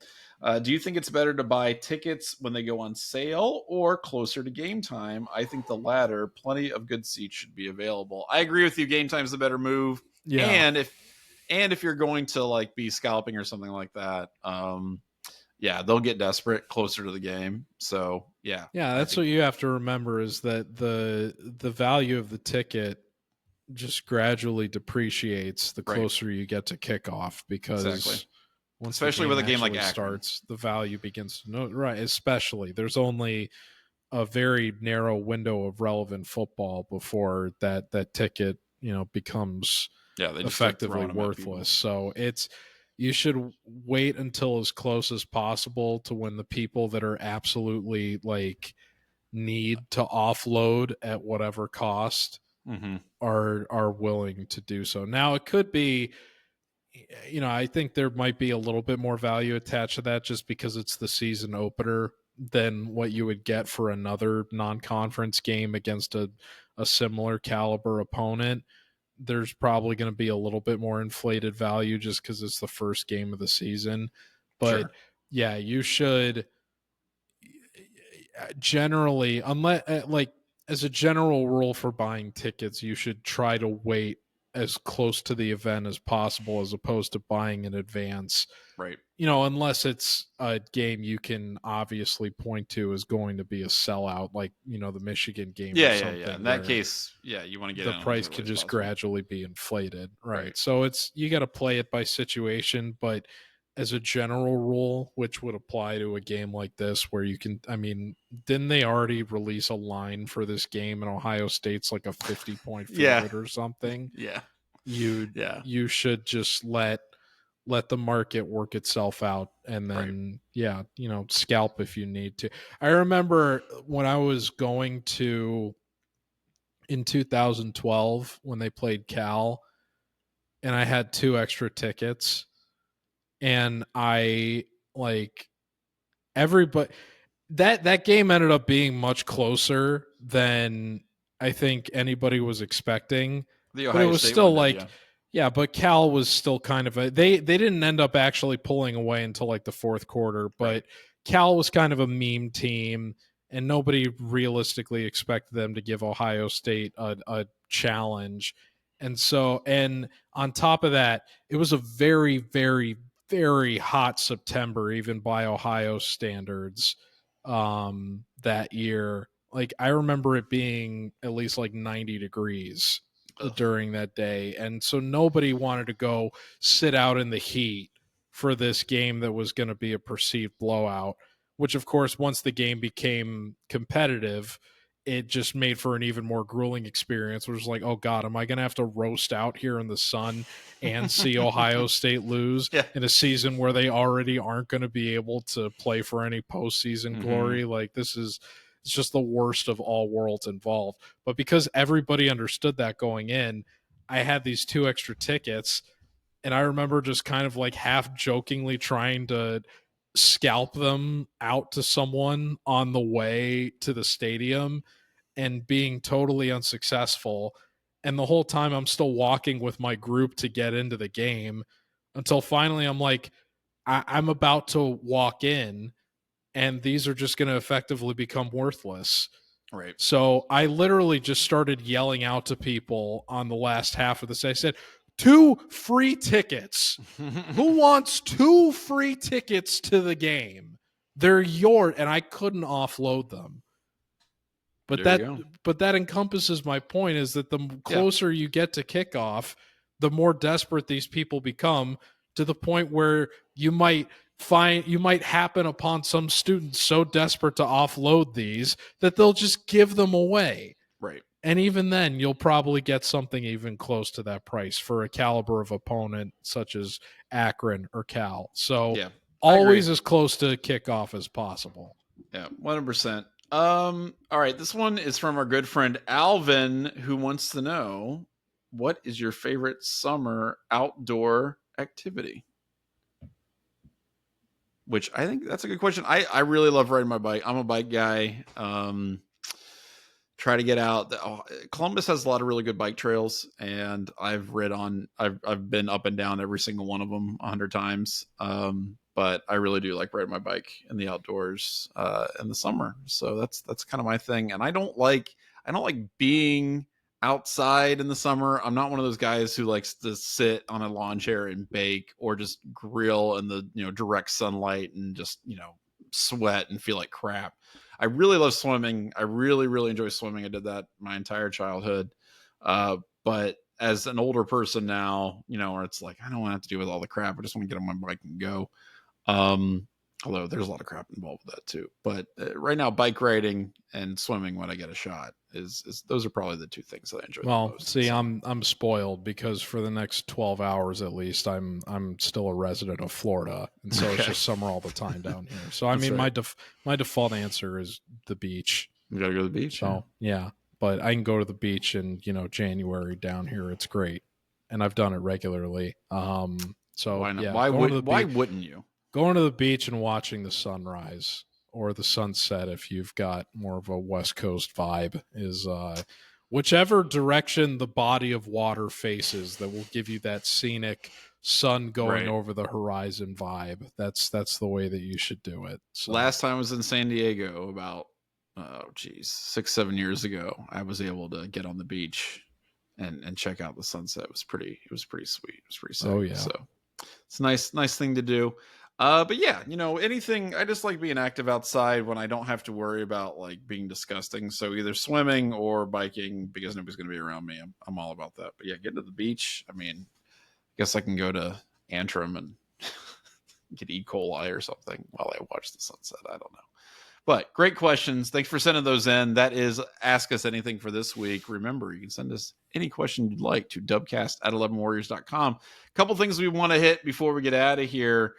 Do you think it's better to buy tickets when they go on sale or closer to game time? I think the latter. Plenty of good seats should be available. I agree with you. Game time's the better move. Yeah. And and if you're going to like be scalping or something like that, yeah, they'll get desperate closer to the game. So yeah, Yeah, that's what you have to remember is that the value of the ticket just gradually depreciates the right, closer you get to kickoff, exactly. because once the Especially with game a game like actually Akron. starts, the value begins to know. Right, especially there's only a very narrow window of relevant football before that ticket, becomes Yeah, they just start effectively throwing them at people. worthless. So you should wait until as close as possible to when the people that are absolutely like need to offload at whatever cost Mm-hmm. are willing to do so. Now it could be, I think there might be a little bit more value attached to that just because it's the season opener than what you would get for another non-conference game against a similar caliber opponent. There's probably going to be a little bit more inflated value just because it's the first game of the season. But Sure. yeah, you should generally, unless like as a general rule for buying tickets, you should try to wait as close to the event as possible as opposed to buying in advance, Right. unless it's a game you can obviously point to as going to be a sellout, like, the Michigan game or Yeah. In something that where case, yeah, you want to get the in on as price early could as just possible. gradually be inflated. Right. So you got to play it by situation, but as a general rule, which would apply to a game like this, where didn't they already release a line for this game and Ohio State's like a 50-point Yeah. favorite or something? Yeah. You Yeah. you should just let the market work itself out, and Right. then scalp if you need to. I remember when I was going to in 2012 when they played Cal, and I had 2 extra tickets, and I like everybody that game ended up being much closer than I think anybody was expecting, The but it Ohio was State still one did, like, yeah. yeah, but Cal was still kind of they didn't end up actually pulling away until like the fourth quarter, Right. but Cal was kind of a meme team, and nobody realistically expected them to give Ohio State a challenge. And on top of that, it was a very, very, very hot September, even by Ohio standards, that year. Like, I remember it being at least like 90 degrees Ugh. during that day, and so nobody wanted to go sit out in the heat for this game that was going to be a perceived blowout, which of course once the game became competitive, it just made for an even more grueling experience, which was like, oh god, am I going to have to roast out here in the sun and see Ohio State lose Yeah. in a season where they already aren't going to be able to play for any postseason glory? Like, it's just the worst of all worlds involved. But because everybody understood that going in, I had these 2 extra tickets, and I remember just kind of like half jokingly trying to scalp them out to someone on the way to the stadium and being totally unsuccessful. And the whole time I'm still walking with my group to get into the game until finally I'm like, I'm about to walk in, and these are just going to effectively become worthless. Right. So I literally just started yelling out to people on the last half of this. I said, 2 free tickets. Who wants 2 free tickets to the game? They're yours, and I couldn't offload them. But There you go. that encompasses my point, is that the Yeah. closer you get to kickoff, the more desperate these people become, to the point where you might happen upon some students so desperate to offload these that they'll just give them away. Right. And even then, you'll probably get something even close to that price for a caliber of opponent such as Akron or Cal. So Yeah. I agree. always as close to kickoff as possible. Yeah, 100%. All right, this one is from our good friend Alvin, who wants to know, what is your favorite summer outdoor activity? Which I think that's a good question. I really love riding my bike. I'm a bike guy. Try to get out. Columbus has a lot of really good bike trails, and I've been up and down every single one of them 100 times. But I really do like riding my bike in the outdoors in the summer. So that's kind of my thing. And I don't like being outside in the summer. I'm not one of those guys who likes to sit on a lawn chair and bake or just grill in the, direct sunlight and just, sweat and feel like crap. I really love swimming. I really, really enjoy swimming. I did that my entire childhood. But as an older person now, where it's like, I don't want to have to deal with all the crap. I just want to get on my bike and go. Although there's a lot of crap involved with that too. But right now, bike riding and swimming when I get a shot is those are probably the two things that I enjoy the most. See, I'm spoiled because for the next 12 hours at least, I'm still a resident of Florida, and so it's just summer all the time down here. So I mean, right. my default answer is the beach. You gotta go to the beach. So yeah, but I can go to the beach in January down here. It's great, and I've done it regularly. So why not? Yeah, why wouldn't you? Going to the beach and watching the sunrise or the sunset, if you've got more of a West Coast vibe, is whichever direction the body of water faces that will give you that scenic sun going over the horizon vibe. That's the way that you should do it. So. Last time I was in San Diego about 6-7 years ago, I was able to get on the beach and check out the sunset. It was pretty sweet. It was pretty sick. Oh yeah. So it's a nice thing to do. But yeah, anything, I just like being active outside when I don't have to worry about like being disgusting. So either swimming or biking, because nobody's going to be around me. I'm all about that. But yeah, getting to the beach. I mean, I guess I can go to Antrim and get E. coli or something while I watch the sunset. I don't know. But great questions. Thanks for sending those in. That is Ask Us Anything for this week. Remember, you can send us any question you'd like to dubcast@11warriors.com. A couple things we want to hit before we get out of here.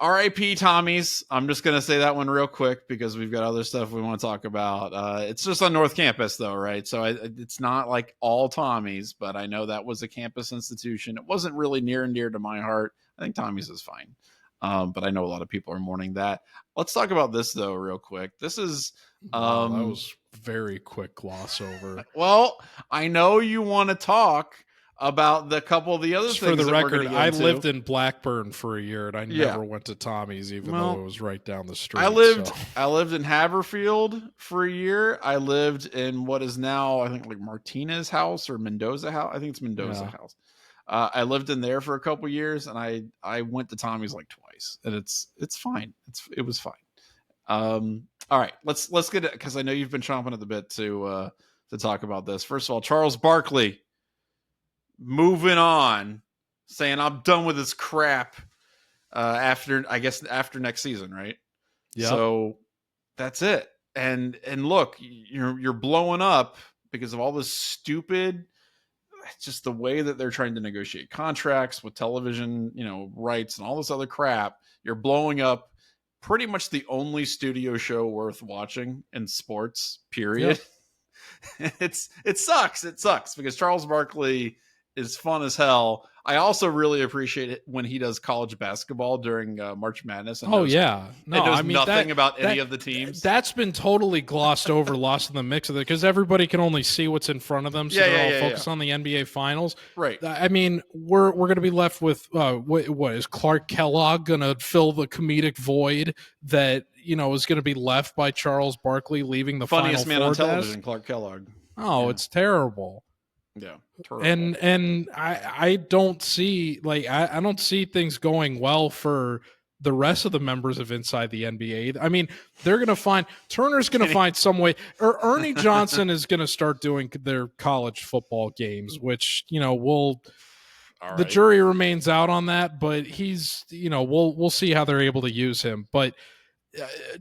RIP Tommy's. I'm just going to say that one real quick because we've got other stuff we want to talk about. It's just on North Campus though, right? So it's not like all Tommy's, but I know that was a campus institution. It wasn't really near and dear to my heart. I think Tommy's is fine. But I know a lot of people are mourning that. Let's talk about this though, real quick. This is, wow, that was very quick gloss over. Well, I know you want to talk about the couple of the other things. For the record, I lived in Blackburn for a year, and I never went to Tommy's, even though it was right down the street. I lived in Haverfield for a year. I lived in what is now, I think, like Martinez House or Mendoza House. I think it's Mendoza House. I lived in there for a couple years, and I went to Tommy's like twice, and it's fine. It was fine. All right, let's get it, because I know you've been chomping at the bit to talk about this. First of all, Charles Barkley moving on, saying I'm done with this crap after next season, right? Yeah. So that's it. And look, you're blowing up because of all this stupid, just the way that they're trying to negotiate contracts with television, rights and all this other crap. You're blowing up pretty much the only studio show worth watching in sports, period. Yep. It sucks. It sucks because Charles Barkley is fun as hell. I also really appreciate it when he does college basketball during March Madness. And nothing about any of the teams. That's been totally glossed over, lost in the mix of it, because everybody can only see what's in front of them, so they're all focused on the NBA Finals. Right. I mean, we're going to be left with what is Clark Kellogg going to fill the comedic void that is going to be left by Charles Barkley leaving the funniest man on television, desk? Clark Kellogg. Oh, it's terrible. Yeah, terrible. And I don't see I don't see things going well for the rest of the members of Inside the NBA. I mean, they're going to find Turner's going to find some way, or Ernie Johnson is going to start doing their college football games, which the jury remains out on that, but he's we'll see how they're able to use him, but.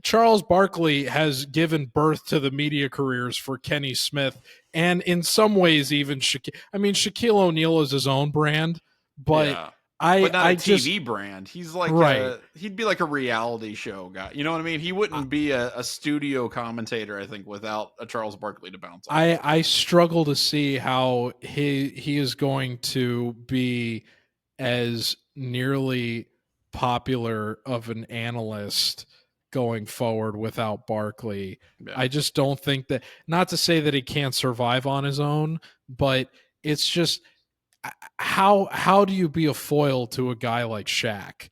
Charles Barkley has given birth to the media careers for Kenny Smith, and in some ways even Shaquille O'Neal is his own brand, but not a TV brand. He's like he'd be like a reality show guy. You know what I mean? He wouldn't be a studio commentator, I think, without a Charles Barkley to bounce on. I struggle to see how he is going to be as nearly popular of an analyst going forward without Barkley. Yeah. I just don't think that, not to say that he can't survive on his own, but it's just how do you be a foil to a guy like Shaq?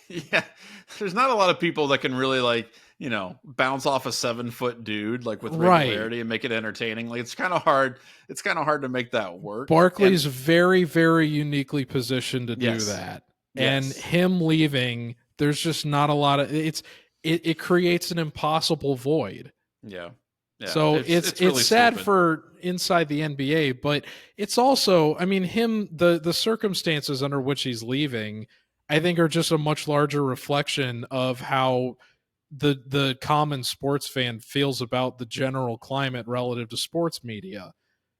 Yeah, there's not a lot of people that can really bounce off a 7-foot dude like with Right. regularity and make it entertaining. Like it's kind of hard. It's kind of hard to make that work. And Barkley's very, very uniquely positioned to do yes, that. And yes, him leaving, there's just not a lot of it creates an impossible void. yeah, yeah. So It's it's really sad stupid. for inside the NBA, but it's also, I mean, the circumstances under which he's leaving, I think are just a much larger reflection of how the common sports fan feels about the general climate relative to sports media,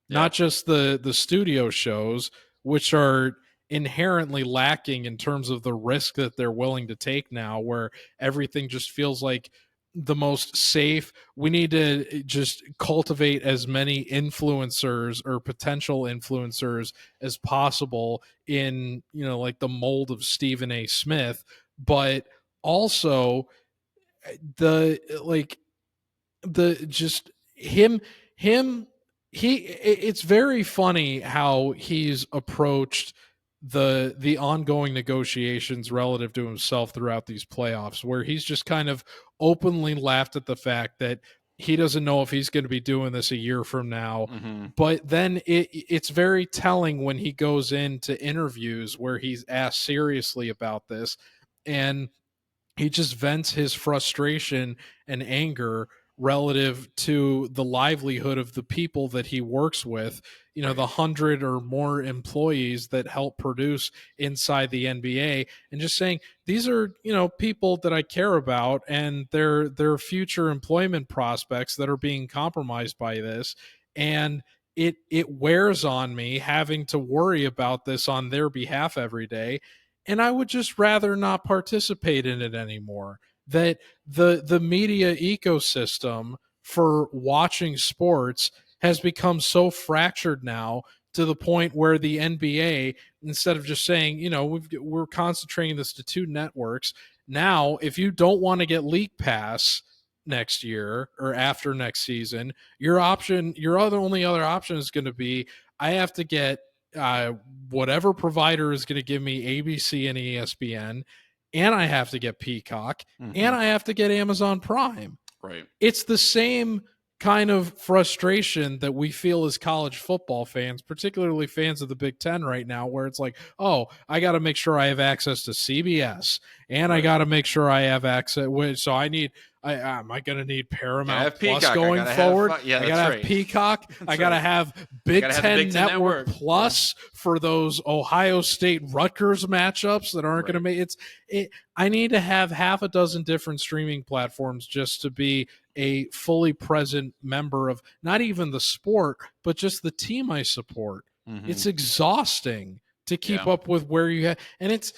Yeah, not just the studio shows, which are inherently lacking in terms of the risk that they're willing to take now, where everything just feels like the most safe. We need to just cultivate as many influencers or potential influencers as possible in, like the mold of Stephen A. Smith, but also the like the just him it's very funny how he's approached the ongoing negotiations relative to himself throughout these playoffs, where he's just kind of openly laughed at the fact that he doesn't know if he's going to be doing this a year from now. hmm, But then it's very telling when he goes into interviews where he's asked seriously about this, and he just vents his frustration and anger relative to the livelihood of the people that he works with, the right. 100 or more employees that help produce inside the NBA, and just saying these are, people that I care about, and their future employment prospects that are being compromised by this. And it wears on me having to worry about this on their behalf every day, and I would just rather not participate in it anymore. That the media ecosystem for watching sports has become so fractured now, to the point where the NBA, instead of just saying, we're concentrating this to two networks, now if you don't want to get League Pass next year or after next season, your only other option is going to be, I have to get uh, whatever provider is going to give me ABC and ESPN, and I have to get Peacock, Hmm, and I have to get Amazon Prime. right. It's the same kind of frustration that we feel as college football fans, particularly fans of the Big Ten right now, where it's like, oh, I got to make sure I have access to CBS, and I Right. got to make sure I have access. So am I going to need Gotta Paramount have Plus Peacock. I going gotta have. forward? Yeah, I got that's to have right. Peacock. I That's got to right. have I Big gotta have the Ten Big Ten Network Network. Yeah. Plus for those Ohio State Rutgers matchups that aren't going to Right. make I need to have half a dozen different streaming platforms just to be a fully present member of not even the sport, but just the team I support. Hmm. It's exhausting to keep Yeah. up with where you have, and it's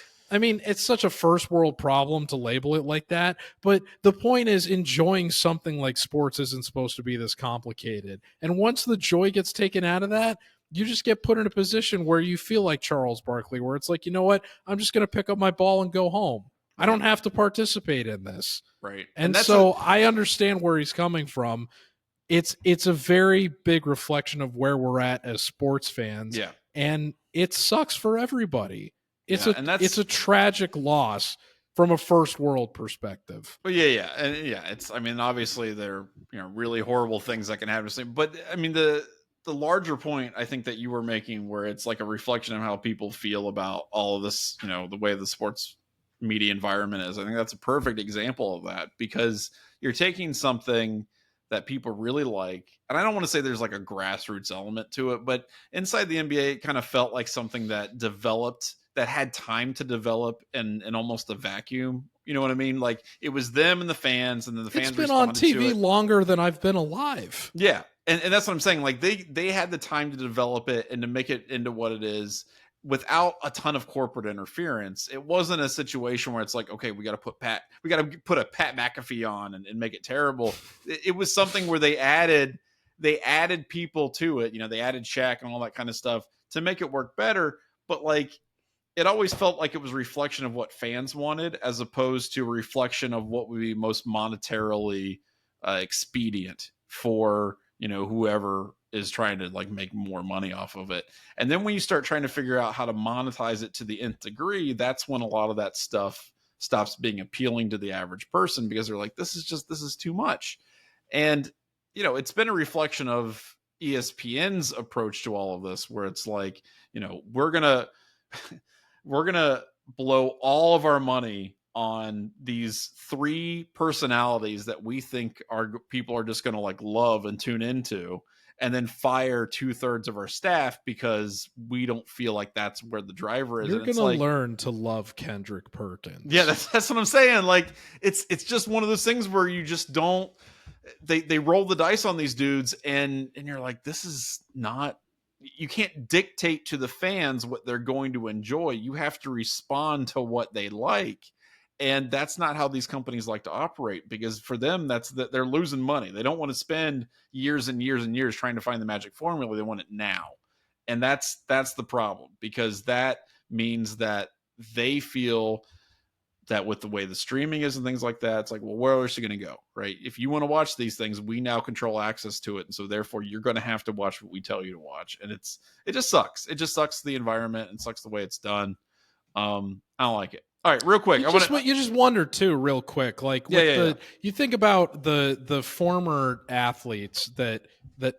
such a first world problem to label it like that. But the point is, enjoying something like sports isn't supposed to be this complicated. And once the joy gets taken out of that, you just get put in a position where you feel like Charles Barkley, where it's like, you know what? I'm just going to pick up my ball and go home. I Right. don't have to participate in this. Right. And And that's a so I understand where he's coming from. It's a very big reflection of where we're at as sports fans, yeah. and it sucks for everybody. It's Yeah. a And it's that's a tragic loss from a first world perspective. Well, yeah, yeah, and yeah, it's. I mean, obviously, there really horrible things that can happen. But I mean, the larger point I think that you were making, where it's like a reflection of how people feel about all of this, the way the sports media environment is. I think that's a perfect example of that, because you're taking something that people really like, and I don't want to say there's like a grassroots element to it, but inside the NBA, it kind of felt like something that developed, that had time to develop in almost a vacuum. You know what I mean? Like it was them and the fans, and then the It's fans been on responded to TV it. longer than I've been alive. Yeah. And that's what I'm saying. Like they had the time to develop it and to make it into what it is without a ton of corporate interference. It wasn't a situation where it's like, okay, we got to put a Pat McAfee on and make it terrible. It was something where they added people to it. They added Shaq and all that kind of stuff to make it work better. But like it always felt like it was a reflection of what fans wanted, as opposed to a reflection of what would be most monetarily expedient for whoever is trying to like make more money off of it. And then when you start trying to figure out how to monetize it to the nth degree, that's when a lot of that stuff stops being appealing to the average person because they're like, this is too much. And, it's been a reflection of ESPN's approach to all of this, where it's like, we're gonna we're gonna blow all of our money on these 3 personalities that we think people are just gonna like love and tune into, and then fire 2/3 of our staff because we don't feel like that's where the driver is. You're And it's gonna like, learn to love Kendrick Perkins. yeah, that's what I'm saying. Like, it's just one of those things where you just don't. They roll the dice on these dudes, and you're like, this is not. You can't dictate to the fans what they're going to enjoy. You have to respond to what they like, and that's not how these companies like to operate. Because for them, that's that they're losing money. They don't want to spend years and years and years trying to find the magic formula. They want it now, and that's the problem, because that means that they feel that with the way the streaming is and things like that, it's like, well, where else are you going to go, right? If you want to watch these things, we now control access to it, and so therefore you're going to have to watch what we tell you to watch. And it just sucks. It just sucks the environment and sucks the way it's done. I don't like it. All right, real quick, you just wonder too, real quick, like with you think about the former athletes that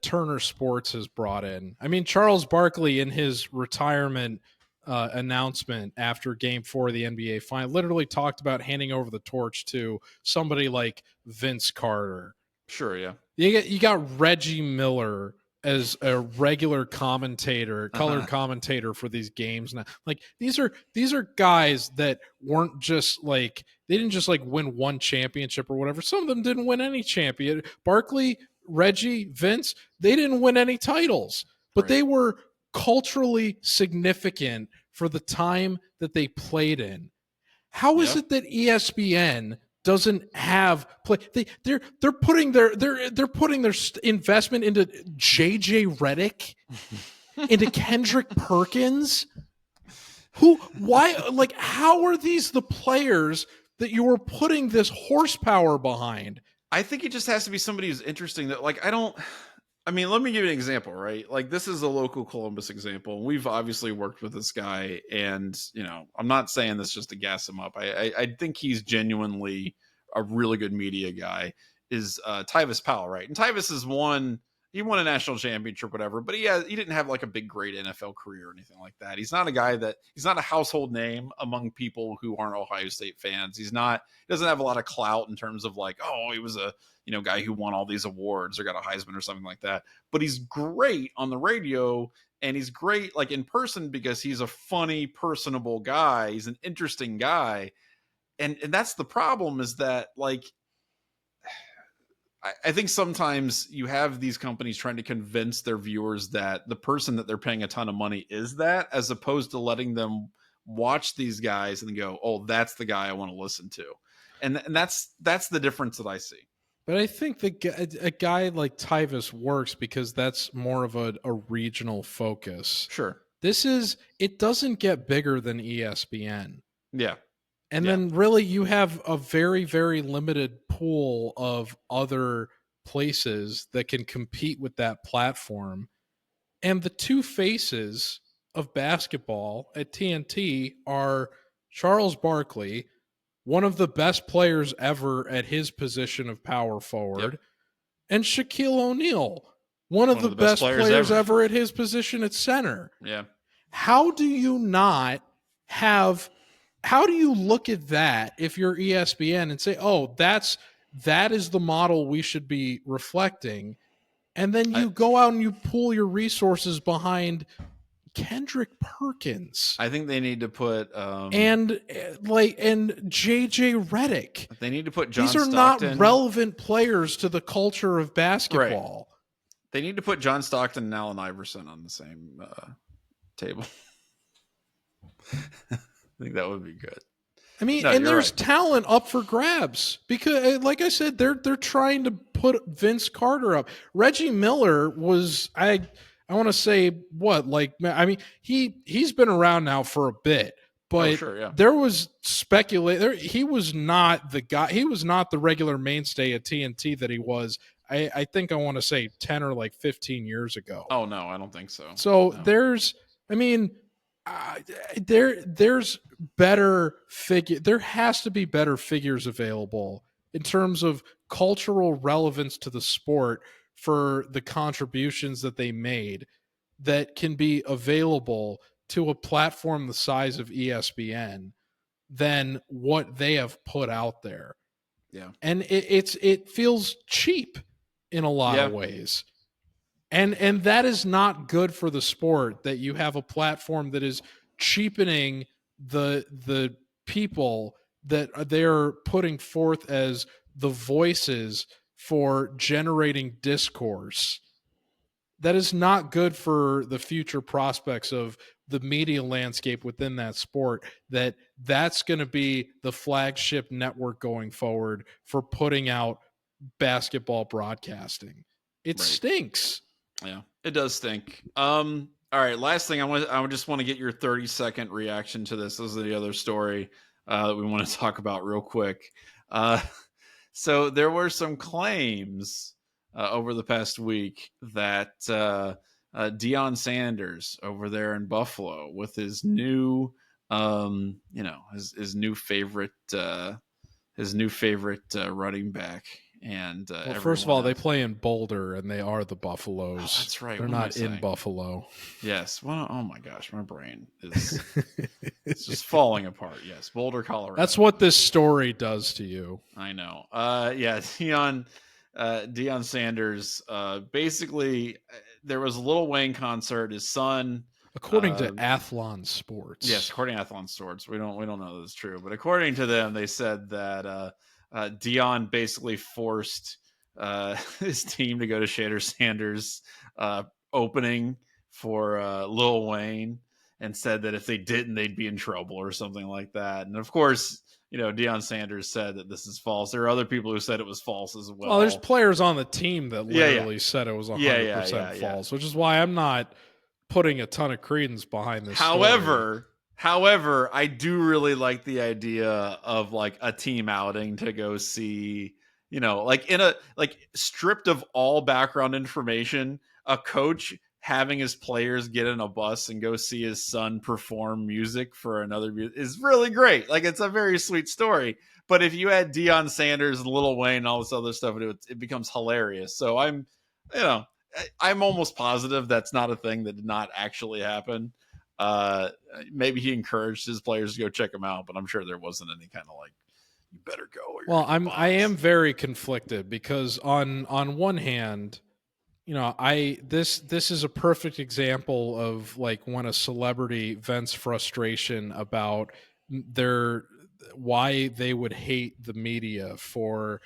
Turner Sports has brought in. I mean, Charles Barkley in his retirement announcement after Game 4 of the NBA Final literally talked about handing over the torch to somebody like Vince Carter. Sure, yeah. You got Reggie Miller as a regular commentator, color commentator for these games now. Like these are guys that weren't just like, they didn't just like win one championship or whatever. Some of them didn't win any champion. Barkley, Reggie, Vince, they didn't win any titles, but they were culturally significant for the time that they played in. How is it that ESPN doesn't have play? They're putting their investment into JJ Redick, into Kendrick Perkins. How are these the players that you were putting this horsepower behind? I think it just has to be somebody who's interesting. That let me give you an example, right? Like, this is a local Columbus example. We've obviously worked with this guy, and I'm not saying this just to gas him up. I think he's genuinely a really good media guy. Is Tyvis Powell, right? And Tyvis he won a national championship, whatever, but he didn't have like a big, great NFL career or anything like that. He's not a household name among people who aren't Ohio State fans. He doesn't have a lot of clout in terms of like, oh, he was a guy who won all these awards or got a Heisman or something like that. But he's great on the radio, and he's great like in person because he's a funny, personable guy. He's an interesting guy. And that's the problem, is that like, I think sometimes you have these companies trying to convince their viewers that the person that they're paying a ton of money is that, as opposed to letting them watch these guys and go, oh, that's the guy I want to listen to. And that's the difference that I see. But I think a guy like Tyvis works because that's more of a regional focus. Sure. It doesn't get bigger than ESPN. Yeah. And then really you have a very, very limited pool of other places that can compete with that platform. And the two faces of basketball at TNT are Charles Barkley, one of the best players ever at his position of power forward, and Shaquille O'Neal, one of the best players ever at his position at center. Yeah. How do you look at that if you're ESPN and say, oh, that is the model we should be reflecting? And then you go out and you pool your resources behind Kendrick Perkins. I think they need to put and JJ Redick. They need to put John Stockton. These are not relevant players to the culture of basketball. Right. They need to put John Stockton and Allen Iverson on the same table. I think that would be good. I mean, there's talent up for grabs because, like I said, they're trying to put Vince Carter up. Reggie Miller was, I want to say he's been around now for a bit, but there was speculation. He was not the guy. He was not the regular mainstay at TNT that he was. I think I want to say 10 or like 15 years ago. Oh no, I don't think so. So no. uh, there's there has to be better figures available in terms of cultural relevance to the sport for the contributions that they made that can be available to a platform the size of ESPN than what they have put out there. Yeah. And it feels cheap in a lot of Yeah. ways. And that is not good for the sport, that you have a platform that is cheapening the people that they're putting forth as the voices for generating discourse. That is not good for the future prospects of the media landscape within that sport, that's going to be the flagship network going forward for putting out basketball broadcasting. It Right. stinks. Yeah, it does stink. All right, last thing I would just want to get your 30-second reaction to this. This is the other story that we want to talk about real quick. Uh, so there were some claims over the past week that Deion Sanders over there in Buffalo with his new, his new favorite running back, and Well, first of everyone all, they else. play in Boulder, and they are the Oh, Buffaloes. that's right. They're What am I not in saying? Buffalo. Yes. Well, oh my gosh, my brain is it's just falling apart. Yes, Boulder, Colorado. That's what this story does to you. I know. Yeah, Deion Sanders. Basically, there was a Lil Wayne concert. His son. According to Athlon Sports. Yes, according to Athlon Sports, we don't know this is true, but according to them, they said that Deion basically forced his team to go to Shader Sanders' opening for Lil Wayne, and said that if they didn't, they'd be in trouble or something like that. And of course, Deion Sanders said that this is false. There are other people who said it was false as well. Well, there's players on the team that literally said it was 100% false, which is why I'm not putting a ton of credence behind this story. However, I do really like the idea of like a team outing to go see, like stripped of all background information, a coach having his players get in a bus and go see his son perform music for another is really great. Like, it's a very sweet story. But if you had Deion Sanders, Lil Wayne, and all this other stuff, it becomes hilarious. So I'm almost positive that's not a thing that did not actually happen. Maybe he encouraged his players to go check him out, but I'm sure there wasn't any kind of like, you better go. Or well, I am very conflicted because on one hand, this is a perfect example of like when a celebrity vents frustration about their why they would hate the media for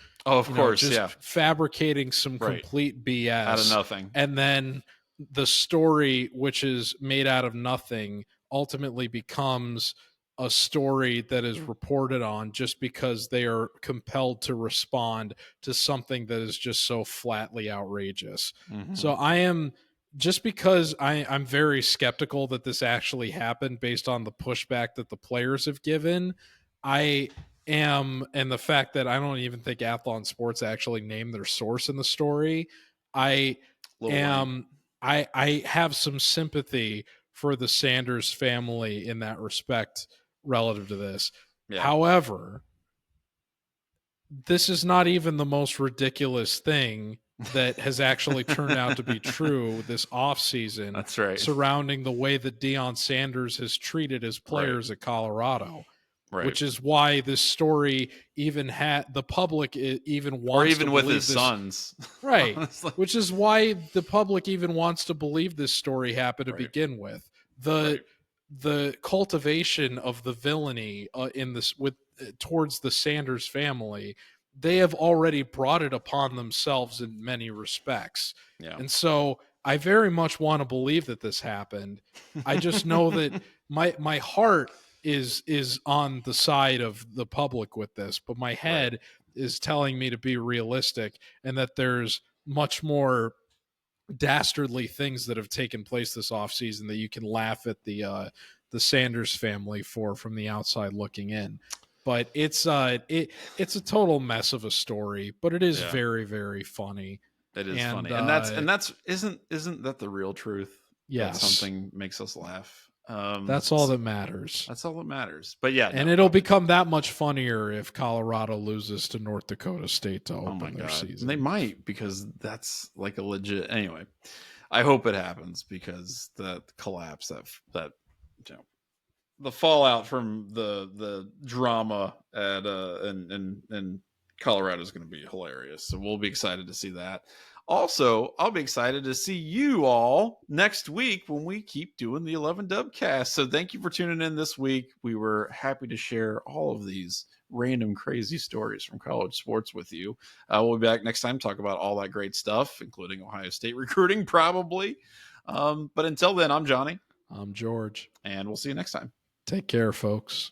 just fabricating some complete BS out of nothing, and then the story, which is made out of nothing, ultimately becomes a story that is reported on just because they are compelled to respond to something that is just so flatly outrageous. Mm-hmm. So I am, just because I'm very skeptical that this actually happened based on the pushback that the players have given. I am, and the fact that I don't even think Athlon Sports actually named their source in the story. I have some sympathy for the Sanders family in that respect relative to this. Yeah. However, this is not even the most ridiculous thing that has actually turned out to be true this offseason. That's right. Surrounding the way that Deion Sanders has treated his players at Colorado. Right. Which is why this story even had the public even wants, or even to with his sons, right? Which is why the public even wants to believe this story happened to begin with. The cultivation of the villainy in this towards the Sanders family, they have already brought it upon themselves in many respects. Yeah. And so I very much want to believe that this happened. I just know that my heart is on the side of the public with this, but my head is telling me to be realistic and that there's much more dastardly things that have taken place this offseason that you can laugh at the Sanders family for from the outside looking in. But it's it's a total mess of a story, but it is very, very funny. It is funny. And that's isn't that the real truth? Yeah. That something makes us laugh. That's all that matters. That's all that matters. But yeah, And no, it'll become that much funnier if Colorado loses to North Dakota State to oh my open their God. season. They might, because that's like a legit. Anyway, I hope it happens, because the collapse that you know, the fallout from the drama at in Colorado is going to be hilarious. So we'll be excited to see that. Also, I'll be excited to see you all next week when we keep doing the 11 Dubcast. So thank you for tuning in this week. We were happy to share all of these random crazy stories from college sports with you. We'll be back next time to talk about all that great stuff, including Ohio State recruiting, probably. But until then, I'm Johnny. I'm George. And we'll see you next time. Take care, folks.